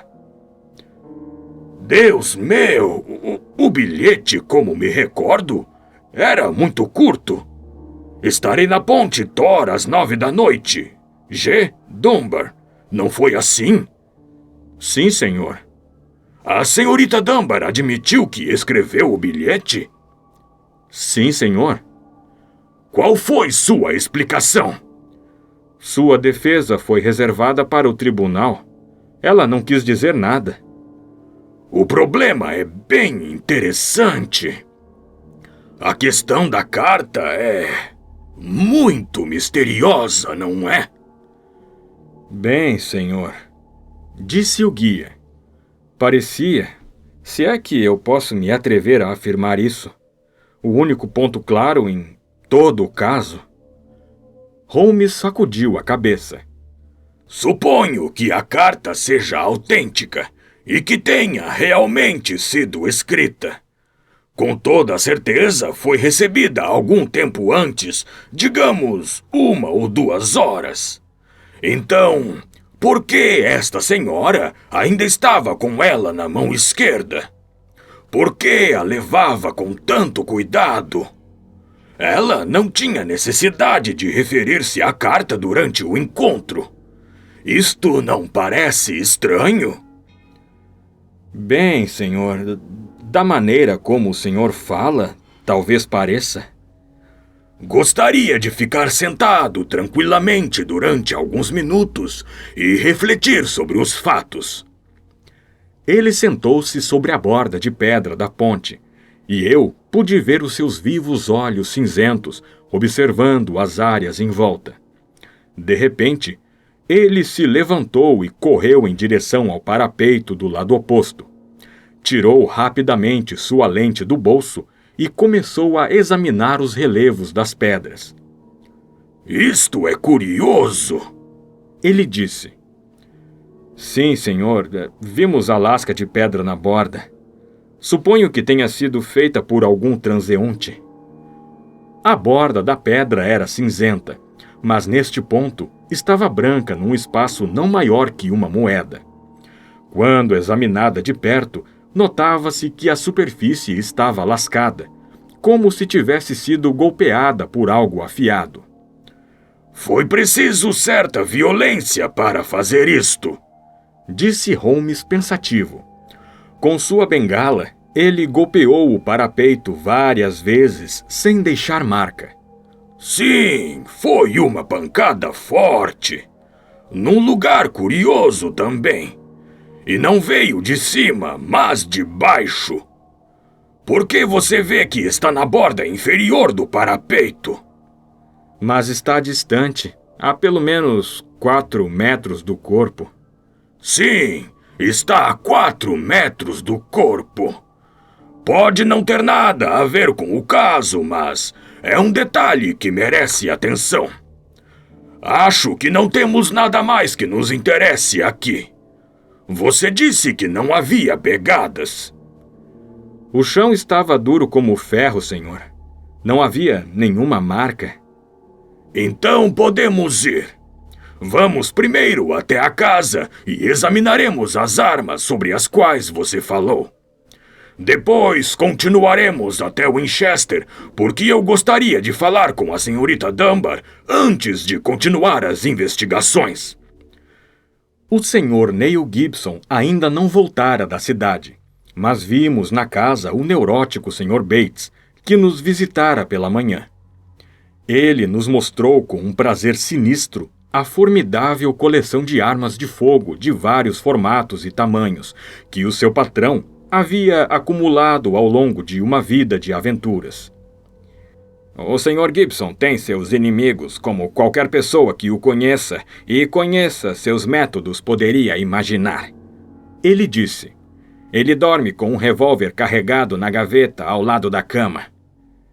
Deus meu, o bilhete, como me recordo, era muito curto. Estarei na ponte Thor às 9 da noite. G. Dunbar. Não foi assim? Sim, senhor. A senhorita Dunbar admitiu que escreveu o bilhete? Sim, senhor. Qual foi sua explicação? Sua defesa foi reservada para o tribunal. Ela não quis dizer nada. O problema é bem interessante. A questão da carta é muito misteriosa, não é? Bem, senhor, disse o guia. Parecia, se é que eu posso me atrever a afirmar isso, o único ponto claro em todo o caso. Holmes sacudiu a cabeça. Suponho que a carta seja autêntica e que tenha realmente sido escrita. Com toda certeza foi recebida algum tempo antes, digamos 1 ou 2 horas. Então, por que esta senhora ainda estava com ela na mão esquerda? Por que a levava com tanto cuidado? Ela não tinha necessidade de referir-se à carta durante o encontro. Isto não parece estranho? Bem, senhor, da maneira como o senhor fala, talvez pareça. Gostaria de ficar sentado tranquilamente durante alguns minutos e refletir sobre os fatos. Ele sentou-se sobre a borda de pedra da ponte, e eu pude ver os seus vivos olhos cinzentos, observando as áreas em volta. De repente, ele se levantou e correu em direção ao parapeito do lado oposto. Tirou rapidamente sua lente do bolso e começou a examinar os relevos das pedras. Isto é curioso, ele disse. Sim, senhor, vimos a lasca de pedra na borda. Suponho que tenha sido feita por algum transeunte. A borda da pedra era cinzenta, mas neste ponto estava branca num espaço não maior que uma moeda. Quando examinada de perto, notava-se que a superfície estava lascada, como se tivesse sido golpeada por algo afiado. Foi preciso certa violência para fazer isto, disse Holmes pensativo. Com sua bengala, ele golpeou o parapeito várias vezes, sem deixar marca. Sim, foi uma pancada forte. Num lugar curioso também. E não veio de cima, mas de baixo. Porque você vê que está na borda inferior do parapeito. Mas está distante, a pelo menos 4 metros do corpo. Sim, está a 4 metros do corpo. Pode não ter nada a ver com o caso, mas é um detalhe que merece atenção. Acho que não temos nada mais que nos interesse aqui. Você disse que não havia pegadas. O chão estava duro como ferro, senhor. Não havia nenhuma marca. Então podemos ir. Vamos primeiro até a casa e examinaremos as armas sobre as quais você falou. Depois continuaremos até Winchester, porque eu gostaria de falar com a senhorita Dunbar antes de continuar as investigações. O senhor Neil Gibson ainda não voltara da cidade, mas vimos na casa o neurótico Sr. Bates, que nos visitara pela manhã. Ele nos mostrou com um prazer sinistro a formidável coleção de armas de fogo de vários formatos e tamanhos que o seu patrão havia acumulado ao longo de uma vida de aventuras. O Sr. Gibson tem seus inimigos, como qualquer pessoa que o conheça e conheça seus métodos poderia imaginar. Ele disse. Ele dorme com um revólver carregado na gaveta ao lado da cama.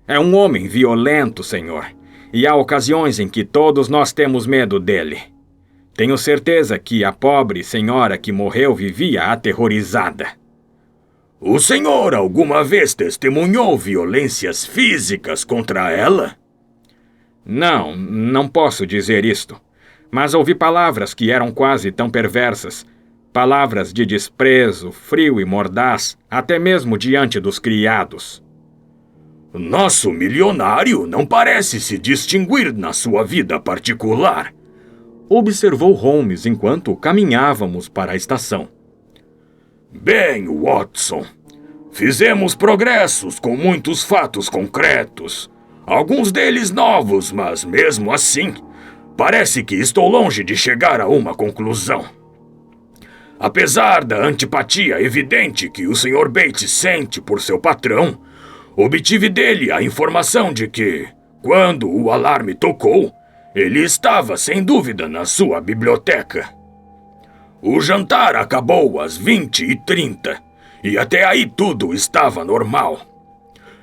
É um homem violento, senhor, e há ocasiões em que todos nós temos medo dele. Tenho certeza que a pobre senhora que morreu vivia aterrorizada. O senhor alguma vez testemunhou violências físicas contra ela? Não posso dizer isto. Mas ouvi palavras que eram quase tão perversas. Palavras de desprezo, frio e mordaz, até mesmo diante dos criados. Nosso milionário não parece se distinguir na sua vida particular, observou Holmes enquanto caminhávamos para a estação. Bem, Watson, fizemos progressos com muitos fatos concretos, alguns deles novos, mas mesmo assim, parece que estou longe de chegar a uma conclusão. Apesar da antipatia evidente que o Sr. Bates sente por seu patrão, obtive dele a informação de que, quando o alarme tocou, ele estava sem dúvida na sua biblioteca. O jantar acabou às 20h30 e até aí tudo estava normal.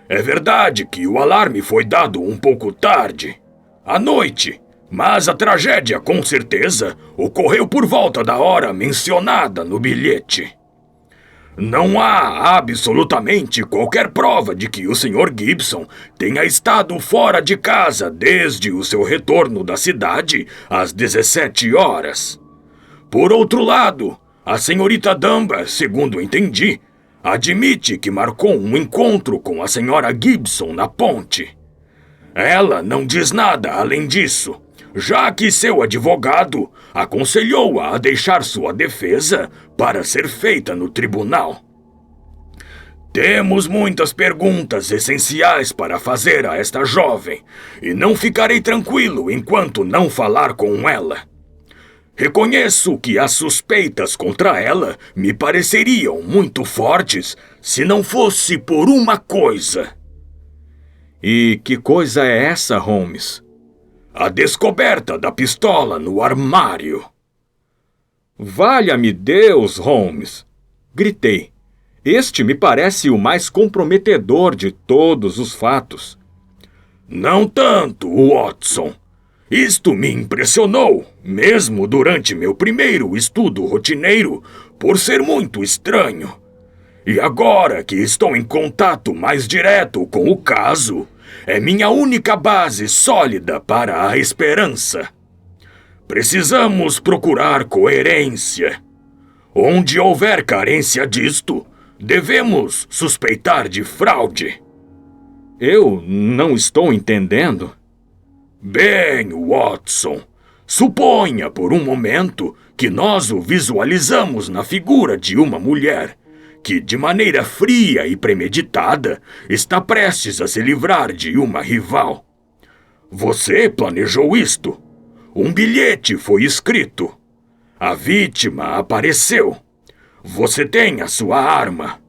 É verdade que o alarme foi dado um pouco tarde, à noite, mas a tragédia com certeza ocorreu por volta da hora mencionada no bilhete. Não há absolutamente qualquer prova de que o Sr. Gibson tenha estado fora de casa desde o seu retorno da cidade às 17 horas. Por outro lado, a senhorita Dunbar, segundo entendi, admite que marcou um encontro com a senhora Gibson na ponte. Ela não diz nada além disso, já que seu advogado aconselhou-a a deixar sua defesa para ser feita no tribunal. Temos muitas perguntas essenciais para fazer a esta jovem, e não ficarei tranquilo enquanto não falar com ela. Reconheço que as suspeitas contra ela me pareceriam muito fortes se não fosse por uma coisa. E que coisa é essa, Holmes? A descoberta da pistola no armário. Valha-me Deus, Holmes! Gritei. Este me parece o mais comprometedor de todos os fatos. Não tanto, Watson. Isto me impressionou, mesmo durante meu primeiro estudo rotineiro, por ser muito estranho. E agora que estou em contato mais direto com o caso, é minha única base sólida para a esperança. Precisamos procurar coerência. Onde houver carência disto, devemos suspeitar de fraude. Eu não estou entendendo. Bem, Watson, suponha por um momento que nós o visualizamos na figura de uma mulher, que, de maneira fria e premeditada, está prestes a se livrar de uma rival. Você planejou isto. Um bilhete foi escrito. A vítima apareceu. Você tem a sua arma.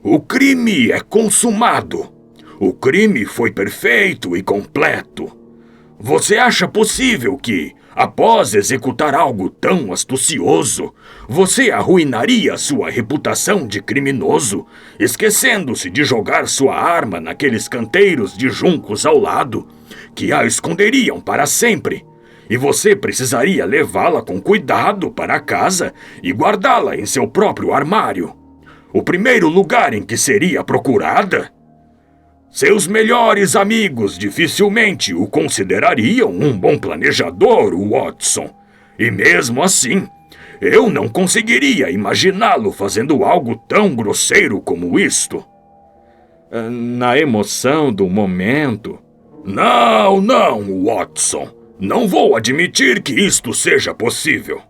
O crime é consumado. O crime foi perfeito e completo. Você acha possível que, após executar algo tão astucioso, você arruinaria sua reputação de criminoso, esquecendo-se de jogar sua arma naqueles canteiros de juncos ao lado, que a esconderiam para sempre, e você precisaria levá-la com cuidado para casa e guardá-la em seu próprio armário, o primeiro lugar em que seria procurada? Seus melhores amigos dificilmente o considerariam um bom planejador, Watson. E mesmo assim, eu não conseguiria imaginá-lo fazendo algo tão grosseiro como isto. Na emoção do momento... Não, Watson. Não vou admitir que isto seja possível.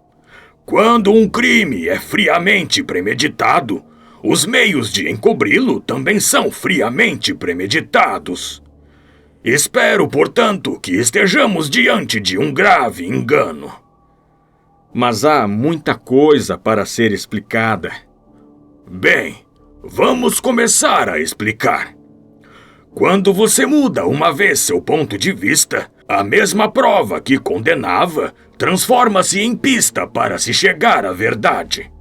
Quando um crime é friamente premeditado, os meios de encobri-lo também são friamente premeditados. Espero, portanto, que estejamos diante de um grave engano. Mas há muita coisa para ser explicada. Bem, vamos começar a explicar. Quando você muda uma vez seu ponto de vista, a mesma prova que condenava transforma-se em pista para se chegar à verdade.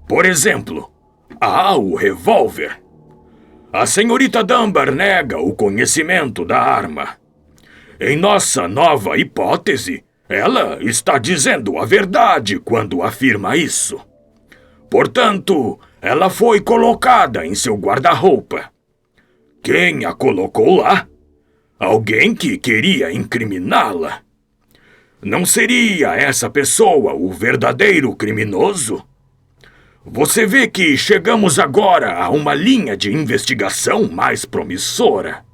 Por exemplo, há o revólver. A senhorita Dunbar nega o conhecimento da arma. Em nossa nova hipótese, ela está dizendo a verdade quando afirma isso. Portanto, ela foi colocada em seu guarda-roupa. Quem a colocou lá? Alguém que queria incriminá-la. Não seria essa pessoa o verdadeiro criminoso? Você vê que chegamos agora a uma linha de investigação mais promissora.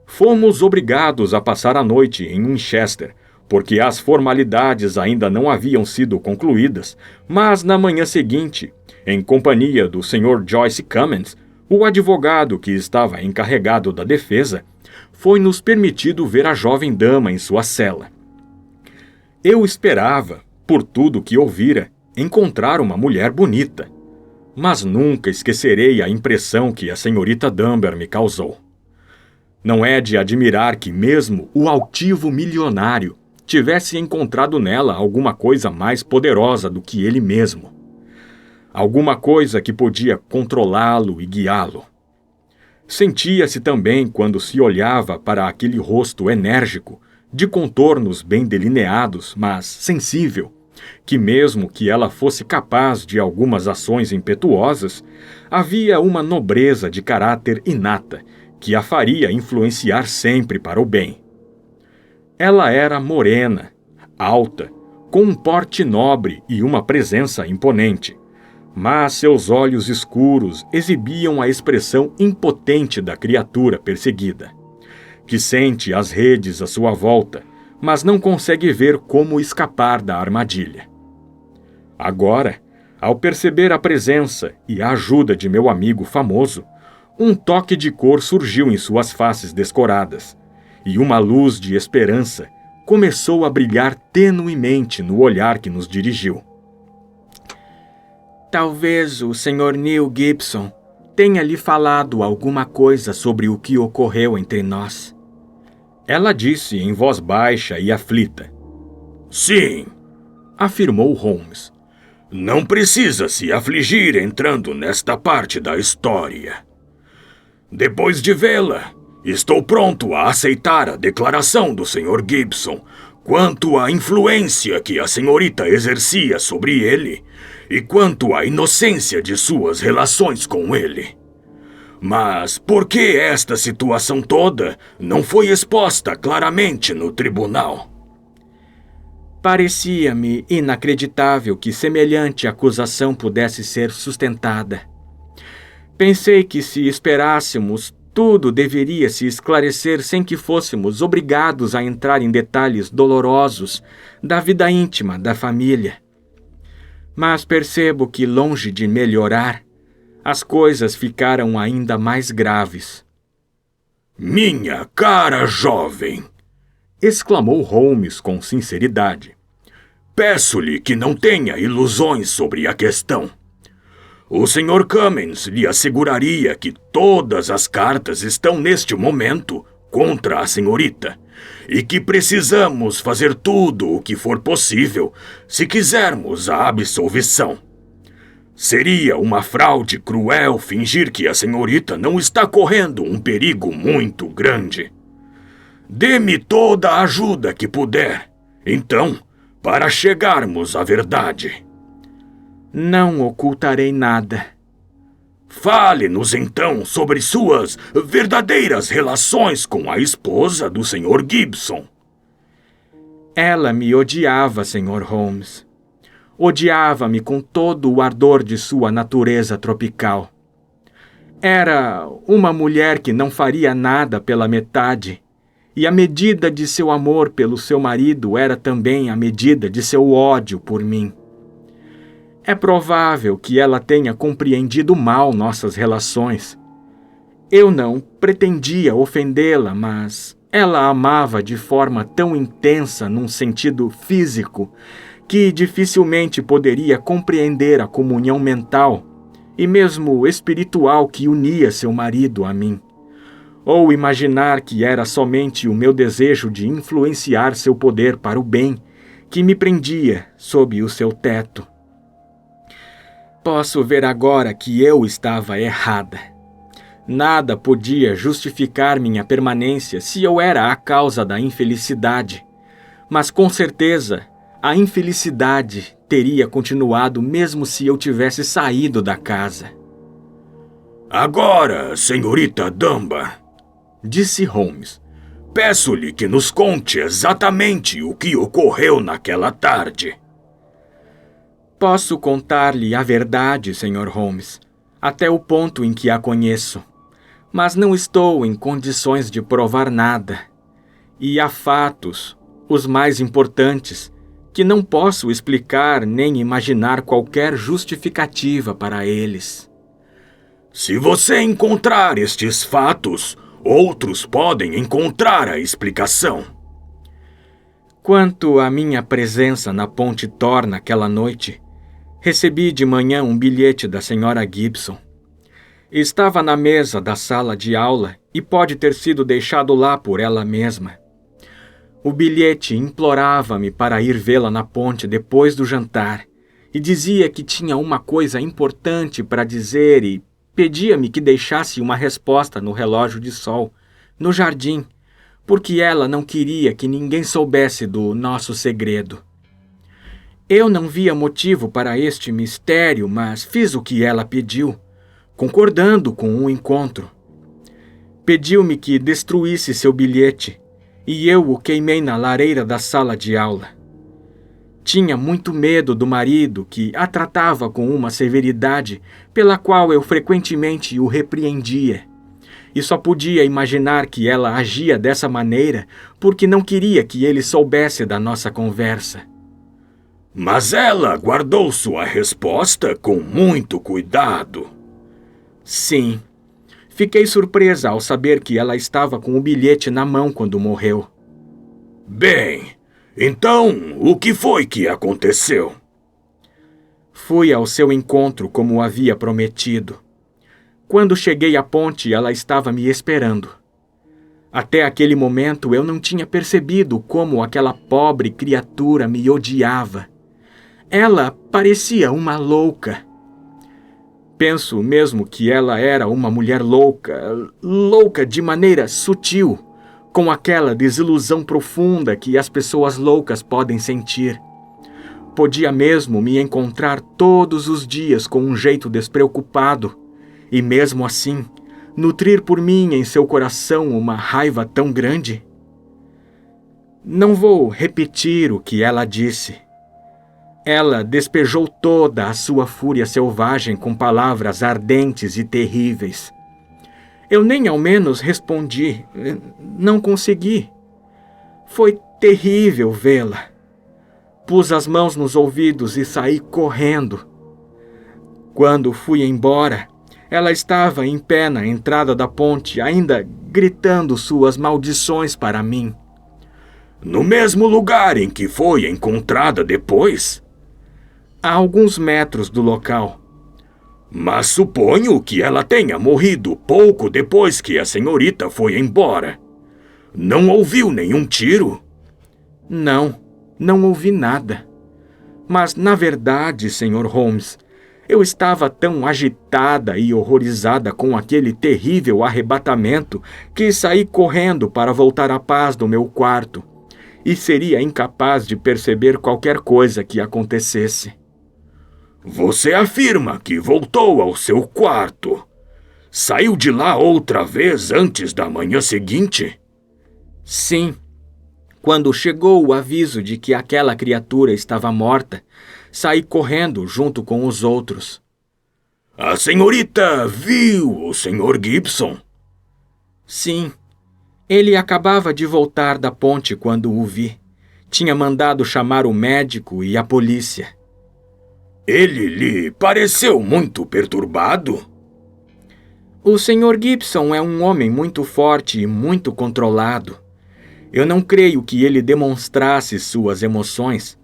Fomos obrigados a passar a noite em Winchester, porque as formalidades ainda não haviam sido concluídas, mas na manhã seguinte, em companhia do Sr. Joyce Cummins, o advogado que estava encarregado da defesa, foi-nos permitido ver a jovem dama em sua cela. Eu esperava, por tudo que ouvira, encontrar uma mulher bonita, mas nunca esquecerei a impressão que a senhorita Dunbar me causou. Não é de admirar que mesmo o altivo milionário tivesse encontrado nela alguma coisa mais poderosa do que ele mesmo. Alguma coisa que podia controlá-lo e guiá-lo. Sentia-se também quando se olhava para aquele rosto enérgico, de contornos bem delineados, mas sensível, que mesmo que ela fosse capaz de algumas ações impetuosas, havia uma nobreza de caráter inata que a faria influenciar sempre para o bem. Ela era morena, alta, com um porte nobre e uma presença imponente, mas seus olhos escuros exibiam a expressão impotente da criatura perseguida, que sente as redes à sua volta, mas não consegue ver como escapar da armadilha. Agora, ao perceber a presença e a ajuda de meu amigo famoso, um toque de cor surgiu em suas faces descoradas, e uma luz de esperança começou a brilhar tenuemente no olhar que nos dirigiu. Talvez o Sr. Neil Gibson tenha lhe falado alguma coisa sobre o que ocorreu entre nós. Ela disse em voz baixa e aflita. Sim, afirmou Holmes. Não precisa se afligir entrando nesta parte da história. Depois de vê-la, estou pronto a aceitar a declaração do Sr. Gibson quanto à influência que a senhorita exercia sobre ele e quanto à inocência de suas relações com ele. Mas por que esta situação toda não foi exposta claramente no tribunal? Parecia-me inacreditável que semelhante acusação pudesse ser sustentada. Pensei que se esperássemos, tudo deveria se esclarecer sem que fôssemos obrigados a entrar em detalhes dolorosos da vida íntima da família. Mas percebo que, longe de melhorar, as coisas ficaram ainda mais graves. Minha cara jovem! Exclamou Holmes com sinceridade. Peço-lhe que não tenha ilusões sobre a questão. O Sr. Cummins lhe asseguraria que todas as cartas estão neste momento contra a senhorita e que precisamos fazer tudo o que for possível se quisermos a absolvição. Seria uma fraude cruel fingir que a senhorita não está correndo um perigo muito grande. Dê-me toda a ajuda que puder, então, para chegarmos à verdade. Não ocultarei nada. Fale-nos então sobre suas verdadeiras relações com a esposa do Sr. Gibson. Ela me odiava, Sr. Holmes. Odiava-me com todo o ardor de sua natureza tropical. Era uma mulher que não faria nada pela metade, e a medida de seu amor pelo seu marido era também a medida de seu ódio por mim. É provável que ela tenha compreendido mal nossas relações. Eu não pretendia ofendê-la, mas ela amava de forma tão intensa num sentido físico que dificilmente poderia compreender a comunhão mental e mesmo espiritual que unia seu marido a mim, ou imaginar que era somente o meu desejo de influenciar seu poder para o bem que me prendia sob o seu teto. Posso ver agora que eu estava errada. Nada podia justificar minha permanência se eu era a causa da infelicidade, mas com certeza a infelicidade teria continuado mesmo se eu tivesse saído da casa. Agora, senhorita Dunbar, disse Holmes, peço-lhe que nos conte exatamente o que ocorreu naquela tarde. Posso contar-lhe a verdade, Sr. Holmes, até o ponto em que a conheço, mas não estou em condições de provar nada. E há fatos, os mais importantes, que não posso explicar nem imaginar qualquer justificativa para eles. Se você encontrar estes fatos, outros podem encontrar a explicação. Quanto à minha presença na Ponte Tor naquela noite, recebi de manhã um bilhete da Sra. Gibson. Estava na mesa da sala de aula e pode ter sido deixado lá por ela mesma. O bilhete implorava-me para ir vê-la na ponte depois do jantar e dizia que tinha uma coisa importante para dizer e pedia-me que deixasse uma resposta no relógio de sol, no jardim, porque ela não queria que ninguém soubesse do nosso segredo. Eu não via motivo para este mistério, mas fiz o que ela pediu, concordando com o encontro. Pediu-me que destruísse seu bilhete, e eu o queimei na lareira da sala de aula. Tinha muito medo do marido, que a tratava com uma severidade pela qual eu frequentemente o repreendia, e só podia imaginar que ela agia dessa maneira porque não queria que ele soubesse da nossa conversa. Mas ela guardou sua resposta com muito cuidado. Sim. Fiquei surpresa ao saber que ela estava com o bilhete na mão quando morreu. Bem, então, o que foi que aconteceu? Fui ao seu encontro como havia prometido. Quando cheguei à ponte, ela estava me esperando. Até aquele momento eu não tinha percebido como aquela pobre criatura me odiava. Ela parecia uma louca. Penso mesmo que ela era uma mulher louca, louca de maneira sutil, com aquela desilusão profunda que as pessoas loucas podem sentir. Podia mesmo me encontrar todos os dias com um jeito despreocupado, e mesmo assim, nutrir por mim em seu coração uma raiva tão grande. Não vou repetir o que ela disse. Ela despejou toda a sua fúria selvagem com palavras ardentes e terríveis. Eu nem ao menos respondi. Não consegui. Foi terrível vê-la. Pus as mãos nos ouvidos e saí correndo. Quando fui embora, ela estava em pé na entrada da ponte, ainda gritando suas maldições para mim. No mesmo lugar em que foi encontrada depois? A alguns metros do local. Mas suponho que ela tenha morrido pouco depois que a senhorita foi embora. Não ouviu nenhum tiro? Não ouvi nada. Mas, na verdade, Sr. Holmes, eu estava tão agitada e horrorizada com aquele terrível arrebatamento que saí correndo para voltar à paz do meu quarto e seria incapaz de perceber qualquer coisa que acontecesse. Você afirma que voltou ao seu quarto. Saiu de lá outra vez antes da manhã seguinte? Sim. Quando chegou o aviso de que aquela criatura estava morta, saí correndo junto com os outros. A senhorita viu o Sr. Gibson? Sim. Ele acabava de voltar da ponte quando o vi. Tinha mandado chamar o médico e a polícia. Ele lhe pareceu muito perturbado? O Sr. Gibson é um homem muito forte e muito controlado. Eu não creio que ele demonstrasse suas emoções.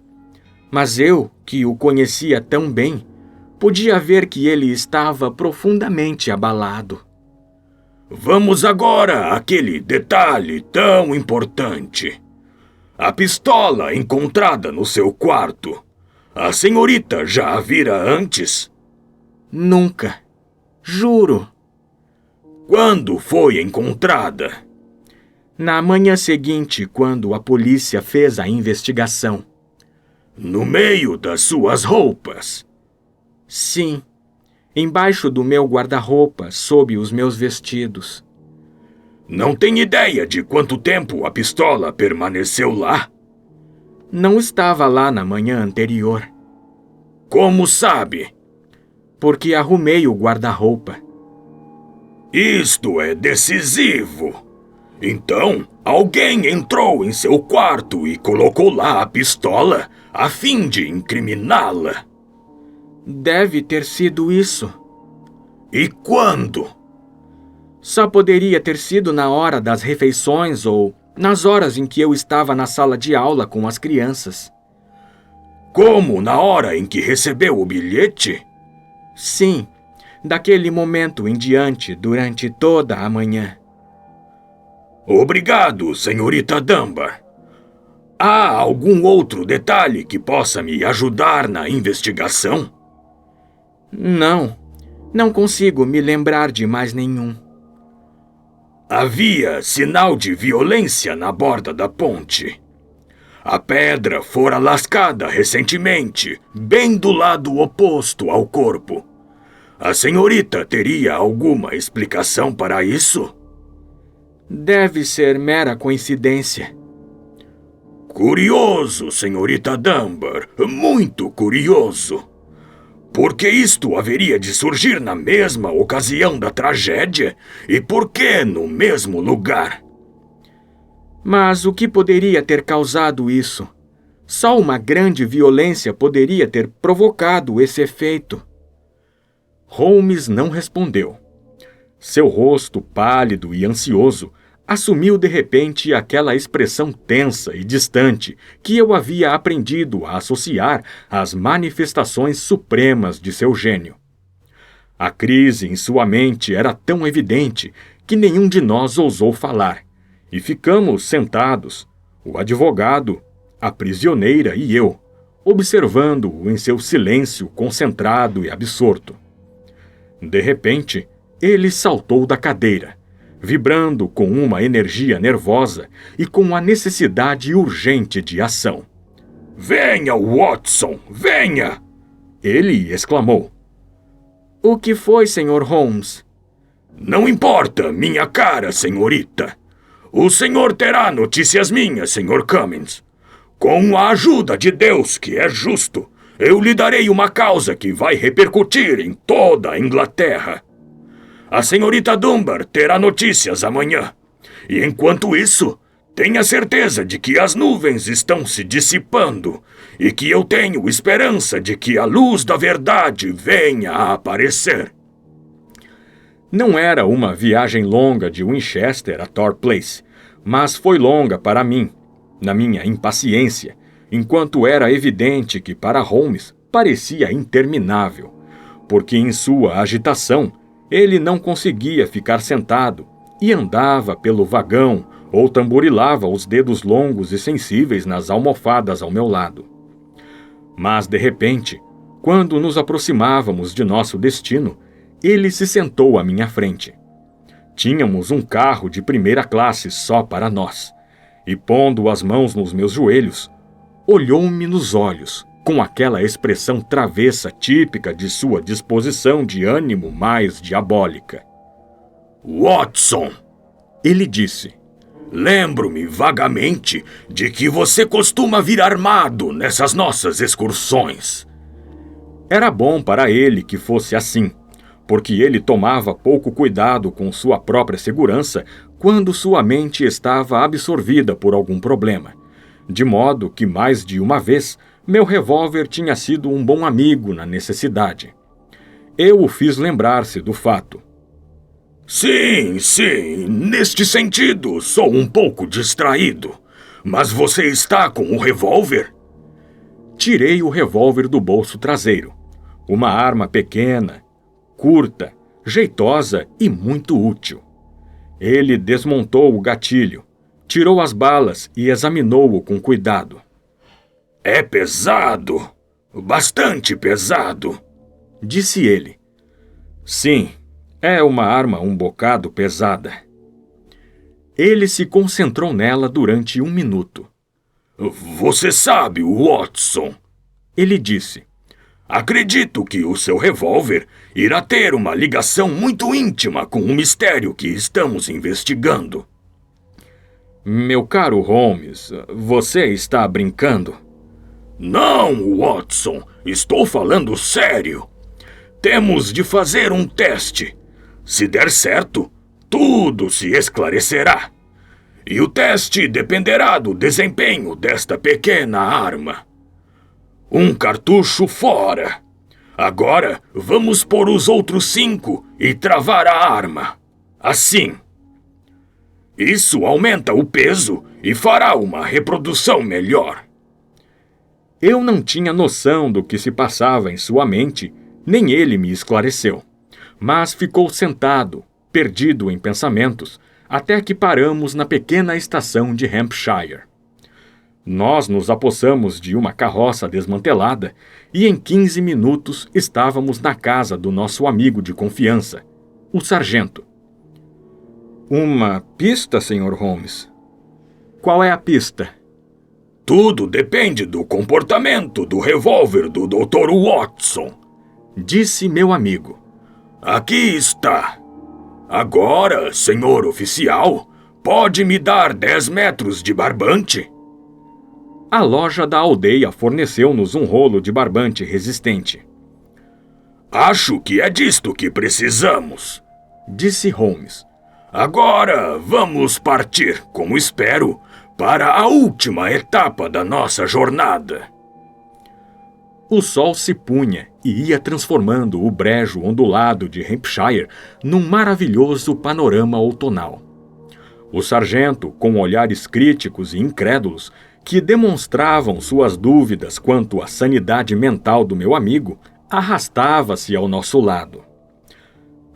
Mas eu, que o conhecia tão bem, podia ver que ele estava profundamente abalado. Vamos agora àquele detalhe tão importante. A pistola encontrada no seu quarto. A senhorita já a vira antes? Nunca. Juro. Quando foi encontrada? Na manhã seguinte, quando a polícia fez a investigação. No meio das suas roupas? Sim. Embaixo do meu guarda-roupa, sob os meus vestidos. Não tem ideia de quanto tempo a pistola permaneceu lá? Não estava lá na manhã anterior. Como sabe? Porque arrumei o guarda-roupa. Isto é decisivo. Então, alguém entrou em seu quarto e colocou lá a pistola a fim de incriminá-la. Deve ter sido isso. E quando? Só poderia ter sido na hora das refeições ou nas horas em que eu estava na sala de aula com as crianças. Como na hora em que recebeu o bilhete? Sim, daquele momento em diante, durante toda a manhã. Obrigado, senhorita Dunbar. Há algum outro detalhe que possa me ajudar na investigação? Não consigo me lembrar de mais nenhum. Havia sinal de violência na borda da ponte. A pedra fora lascada recentemente, bem do lado oposto ao corpo. A senhorita teria alguma explicação para isso? Deve ser mera coincidência. Curioso, senhorita Dunbar, muito curioso. Por que isto haveria de surgir na mesma ocasião da tragédia? E por que no mesmo lugar? Mas o que poderia ter causado isso? Só uma grande violência poderia ter provocado esse efeito. Holmes não respondeu. Seu rosto pálido e ansioso assumiu de repente aquela expressão tensa e distante que eu havia aprendido a associar às manifestações supremas de seu gênio. A crise em sua mente era tão evidente que nenhum de nós ousou falar, e ficamos sentados, o advogado, a prisioneira e eu, observando-o em seu silêncio concentrado e absorto. De repente, ele saltou da cadeira, vibrando com uma energia nervosa e com a necessidade urgente de ação. Venha, Watson, venha! Ele exclamou. O que foi, Sr. Holmes? Não importa, minha cara senhorita. O senhor terá notícias minhas, Sr. Cummins. Com a ajuda de Deus, que é justo, eu lhe darei uma causa que vai repercutir em toda a Inglaterra. A senhorita Dunbar terá notícias amanhã. E enquanto isso, Tenha certeza de que as nuvens estão se dissipando e que eu tenho esperança de que a luz da verdade venha a aparecer. Não era uma viagem longa de Winchester a Thor Place, mas foi longa para mim, na minha impaciência, enquanto era evidente que para Holmes parecia interminável, porque em sua agitação ele não conseguia ficar sentado e andava pelo vagão ou tamborilava os dedos longos e sensíveis nas almofadas ao meu lado. Mas, de repente, quando nos aproximávamos de nosso destino, ele se sentou à minha frente. Tínhamos um carro de primeira classe só para nós, e pondo as mãos nos meus joelhos, olhou-me nos olhos, com aquela expressão travessa típica de sua disposição de ânimo mais diabólica. Watson, ele disse, lembro-me vagamente de que você costuma vir armado nessas nossas excursões. Era bom para ele que fosse assim, porque ele tomava pouco cuidado com sua própria segurança quando sua mente estava absorvida por algum problema, de modo que mais de uma vez meu revólver tinha sido um bom amigo na necessidade. Eu o fiz lembrar-se do fato. Sim, neste sentido sou um pouco distraído. Mas você está com o revólver? Tirei o revólver do bolso traseiro. Uma arma pequena, curta, jeitosa e muito útil. Ele desmontou o gatilho, tirou as balas e examinou-o com cuidado. É pesado, bastante pesado, disse ele. Sim, é uma arma um bocado pesada. Ele se concentrou nela durante 1 minuto. Você sabe, Watson, ele disse. Acredito que o seu revólver irá ter uma ligação muito íntima com o mistério que estamos investigando. Meu caro Holmes, você está brincando? Não, Watson, estou falando sério. Temos de fazer um teste. Se der certo, tudo se esclarecerá. E o teste dependerá do desempenho desta pequena arma. Um cartucho fora. Agora vamos pôr os outros 5 e travar a arma. Assim. Isso aumenta o peso e fará uma reprodução melhor. Eu não tinha noção do que se passava em sua mente, nem ele me esclareceu. Mas ficou sentado, perdido em pensamentos, até que paramos na pequena estação de Hampshire. Nós nos apossamos de uma carroça desmantelada e em 15 minutos estávamos na casa do nosso amigo de confiança, o sargento. Uma pista, Sr. Holmes? Qual é a pista? Tudo depende do comportamento do revólver do Dr. Watson, disse meu amigo. Aqui está. Agora, senhor oficial, pode me dar 10 metros de barbante? A loja da aldeia forneceu-nos um rolo de barbante resistente. Acho que é disto que precisamos, disse Holmes. Agora vamos partir, como espero, para a última etapa da nossa jornada. O sol se punha e ia transformando o brejo ondulado de Hampshire num maravilhoso panorama outonal. O sargento, com olhares críticos e incrédulos, que demonstravam suas dúvidas quanto à sanidade mental do meu amigo, arrastava-se ao nosso lado.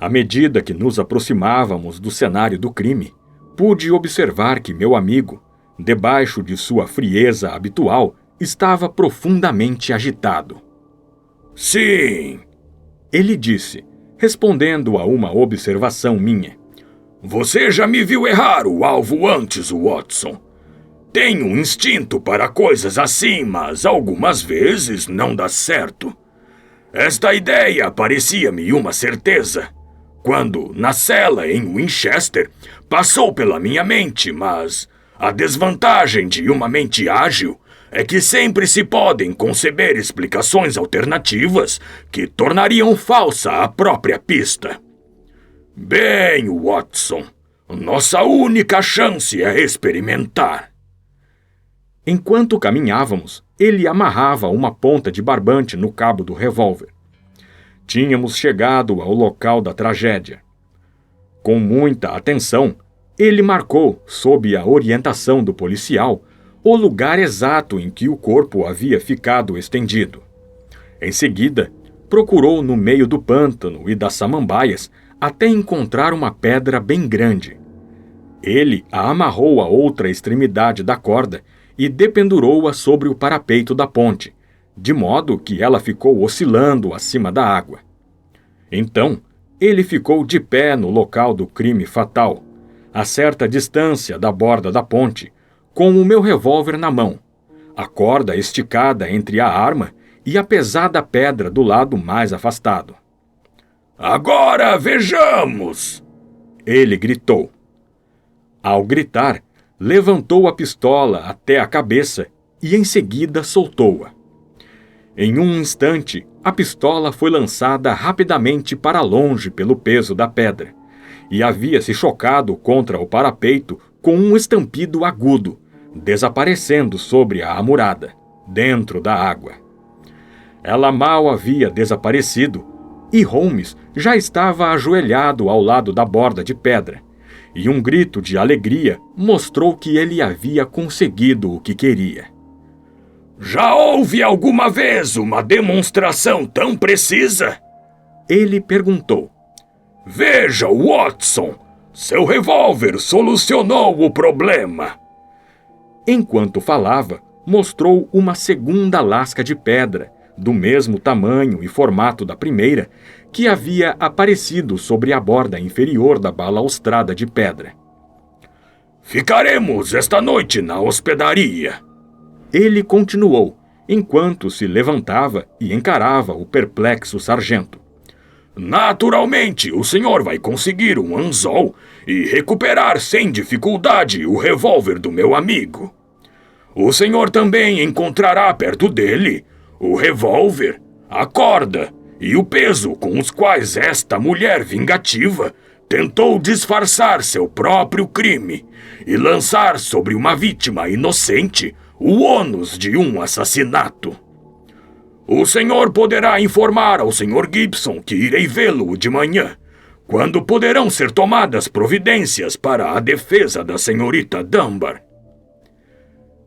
À medida que nos aproximávamos do cenário do crime, pude observar que meu amigo, debaixo de sua frieza habitual, estava profundamente agitado. Sim, ele disse, respondendo a uma observação minha. Você já me viu errar o alvo antes, Watson. Tenho um instinto para coisas assim, mas algumas vezes não dá certo. Esta ideia parecia-me uma certeza. Quando, na cela em Winchester, passou pela minha mente, mas a desvantagem de uma mente ágil é que sempre se podem conceber explicações alternativas que tornariam falsa a própria pista. Bem, Watson, Nossa única chance é experimentar. Enquanto caminhávamos, ele amarrava uma ponta de barbante no cabo do revólver. Tínhamos chegado ao local da tragédia. Com muita atenção, ele marcou, sob a orientação do policial, o lugar exato em que o corpo havia ficado estendido. Em seguida, procurou no meio do pântano e das samambaias até encontrar uma pedra bem grande. Ele a amarrou à outra extremidade da corda e dependurou-a sobre o parapeito da ponte, de modo que ela ficou oscilando acima da água. Então, ele ficou de pé no local do crime fatal, a certa distância da borda da ponte, com o meu revólver na mão, a corda esticada entre a arma e a pesada pedra do lado mais afastado. Agora vejamos! Ele gritou. Ao gritar, levantou a pistola até a cabeça e em seguida soltou-a. Em um instante, a pistola foi lançada rapidamente para longe pelo peso da pedra e havia se chocado contra o parapeito com um estampido agudo, desaparecendo sobre a amurada, dentro da água. Ela mal havia desaparecido e Holmes já estava ajoelhado ao lado da borda de pedra, e um grito de alegria mostrou que ele havia conseguido o que queria. Já houve alguma vez uma demonstração tão precisa? Ele perguntou. Veja, Watson, seu revólver solucionou o problema. Enquanto falava, mostrou uma segunda lasca de pedra, do mesmo tamanho e formato da primeira, que havia aparecido sobre a borda inferior da balaustrada de pedra. Ficaremos esta noite na hospedaria. Ele continuou, enquanto se levantava e encarava o perplexo sargento. Naturalmente, o senhor vai conseguir um anzol e recuperar sem dificuldade o revólver do meu amigo. O senhor também encontrará perto dele o revólver, a corda e o peso com os quais esta mulher vingativa tentou disfarçar seu próprio crime e lançar sobre uma vítima inocente o ônus de um assassinato. O senhor poderá informar ao senhor Gibson que irei vê-lo de manhã, quando poderão ser tomadas providências para a defesa da senhorita Dunbar.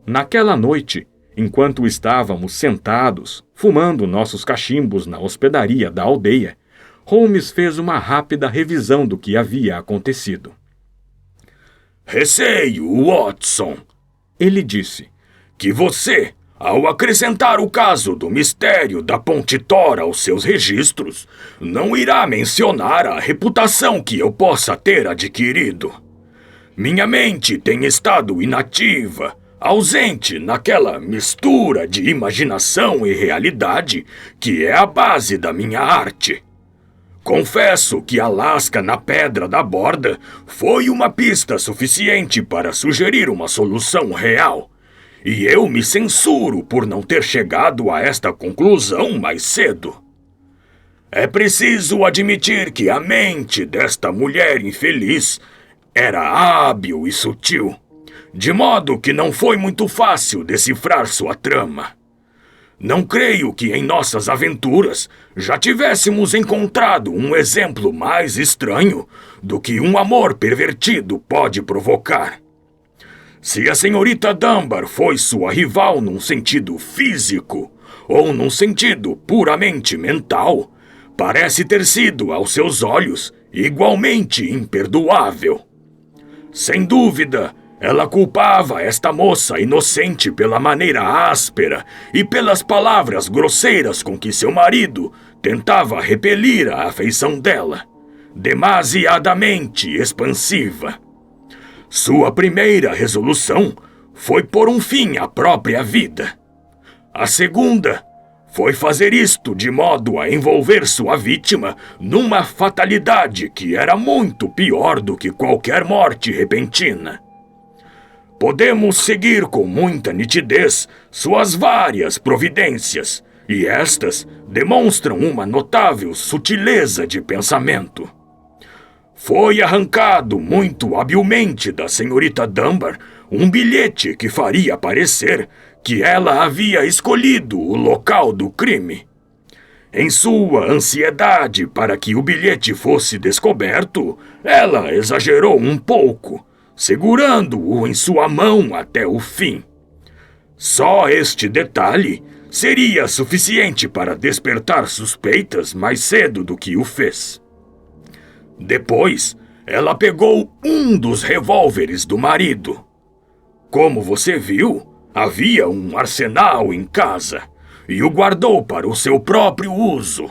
Naquela noite, enquanto estávamos sentados, fumando nossos cachimbos na hospedaria da aldeia, Holmes fez uma rápida revisão do que havia acontecido. Receio, Watson, ele disse, que você, ao acrescentar o caso do mistério da Ponte Tor aos seus registros, não irá mencionar a reputação que eu possa ter adquirido. Minha mente tem estado inativa, ausente naquela mistura de imaginação e realidade que é a base da minha arte. Confesso que a lasca na pedra da borda foi uma pista suficiente para sugerir uma solução real, e eu me censuro por não ter chegado a esta conclusão mais cedo. É preciso admitir que a mente desta mulher infeliz era hábil e sutil, de modo que não foi muito fácil decifrar sua trama. Não creio que em nossas aventuras já tivéssemos encontrado um exemplo mais estranho do que um amor pervertido pode provocar. Se a senhorita Dunbar foi sua rival num sentido físico ou num sentido puramente mental, parece ter sido, aos seus olhos, igualmente imperdoável. Sem dúvida, ela culpava esta moça inocente pela maneira áspera e pelas palavras grosseiras com que seu marido tentava repelir a afeição dela, demasiadamente expansiva. Sua primeira resolução foi pôr um fim à própria vida. A segunda foi fazer isto de modo a envolver sua vítima numa fatalidade que era muito pior do que qualquer morte repentina. Podemos seguir com muita nitidez suas várias providências, e estas demonstram uma notável sutileza de pensamento. foi arrancado muito habilmente da senhorita Dunbar um bilhete que faria parecer que ela havia escolhido o local do crime. Em sua ansiedade para que o bilhete fosse descoberto, ela exagerou um pouco, segurando-o em sua mão até o fim. Só este detalhe seria suficiente para despertar suspeitas mais cedo do que o fez. Depois, ela pegou um dos revólveres do marido. Como você viu, havia um arsenal em casa e o guardou para o seu próprio uso.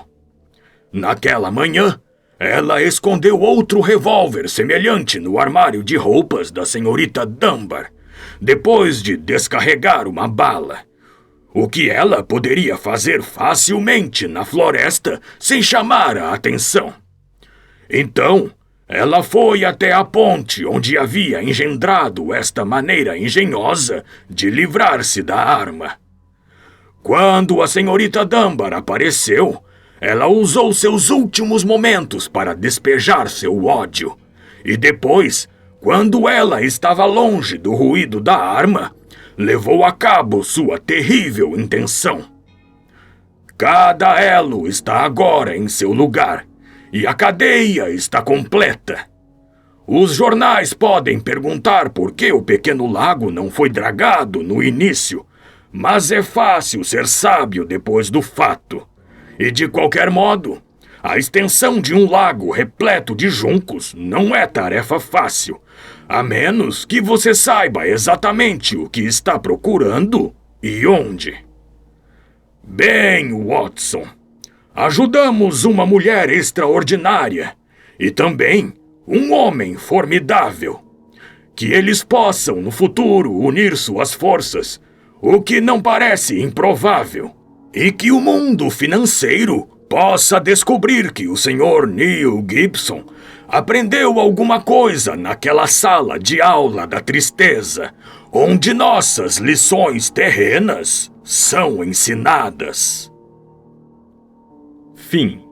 Naquela manhã, ela escondeu outro revólver semelhante no armário de roupas da senhorita Dunbar, depois de descarregar uma bala. O que ela poderia fazer facilmente na floresta sem chamar a atenção. Então, ela foi até a ponte onde havia engendrado esta maneira engenhosa de livrar-se da arma. Quando a senhorita Dunbar apareceu, ela usou seus últimos momentos para despejar seu ódio. E depois, quando ela estava longe do ruído da arma, levou a cabo sua terrível intenção. Cada elo está agora em seu lugar, e a cadeia está completa. Os jornais podem perguntar por que o pequeno lago não foi dragado no início, mas é fácil ser sábio depois do fato. E de qualquer modo, a extensão de um lago repleto de juncos não é tarefa fácil, a menos que você saiba exatamente o que está procurando e onde. Bem, Watson, ajudamos uma mulher extraordinária e também um homem formidável. Que eles possam, no futuro, unir suas forças, o que não parece improvável, e que o mundo financeiro possa descobrir que o Sr. Neil Gibson aprendeu alguma coisa naquela sala de aula da tristeza, onde nossas lições terrenas são ensinadas. Fim.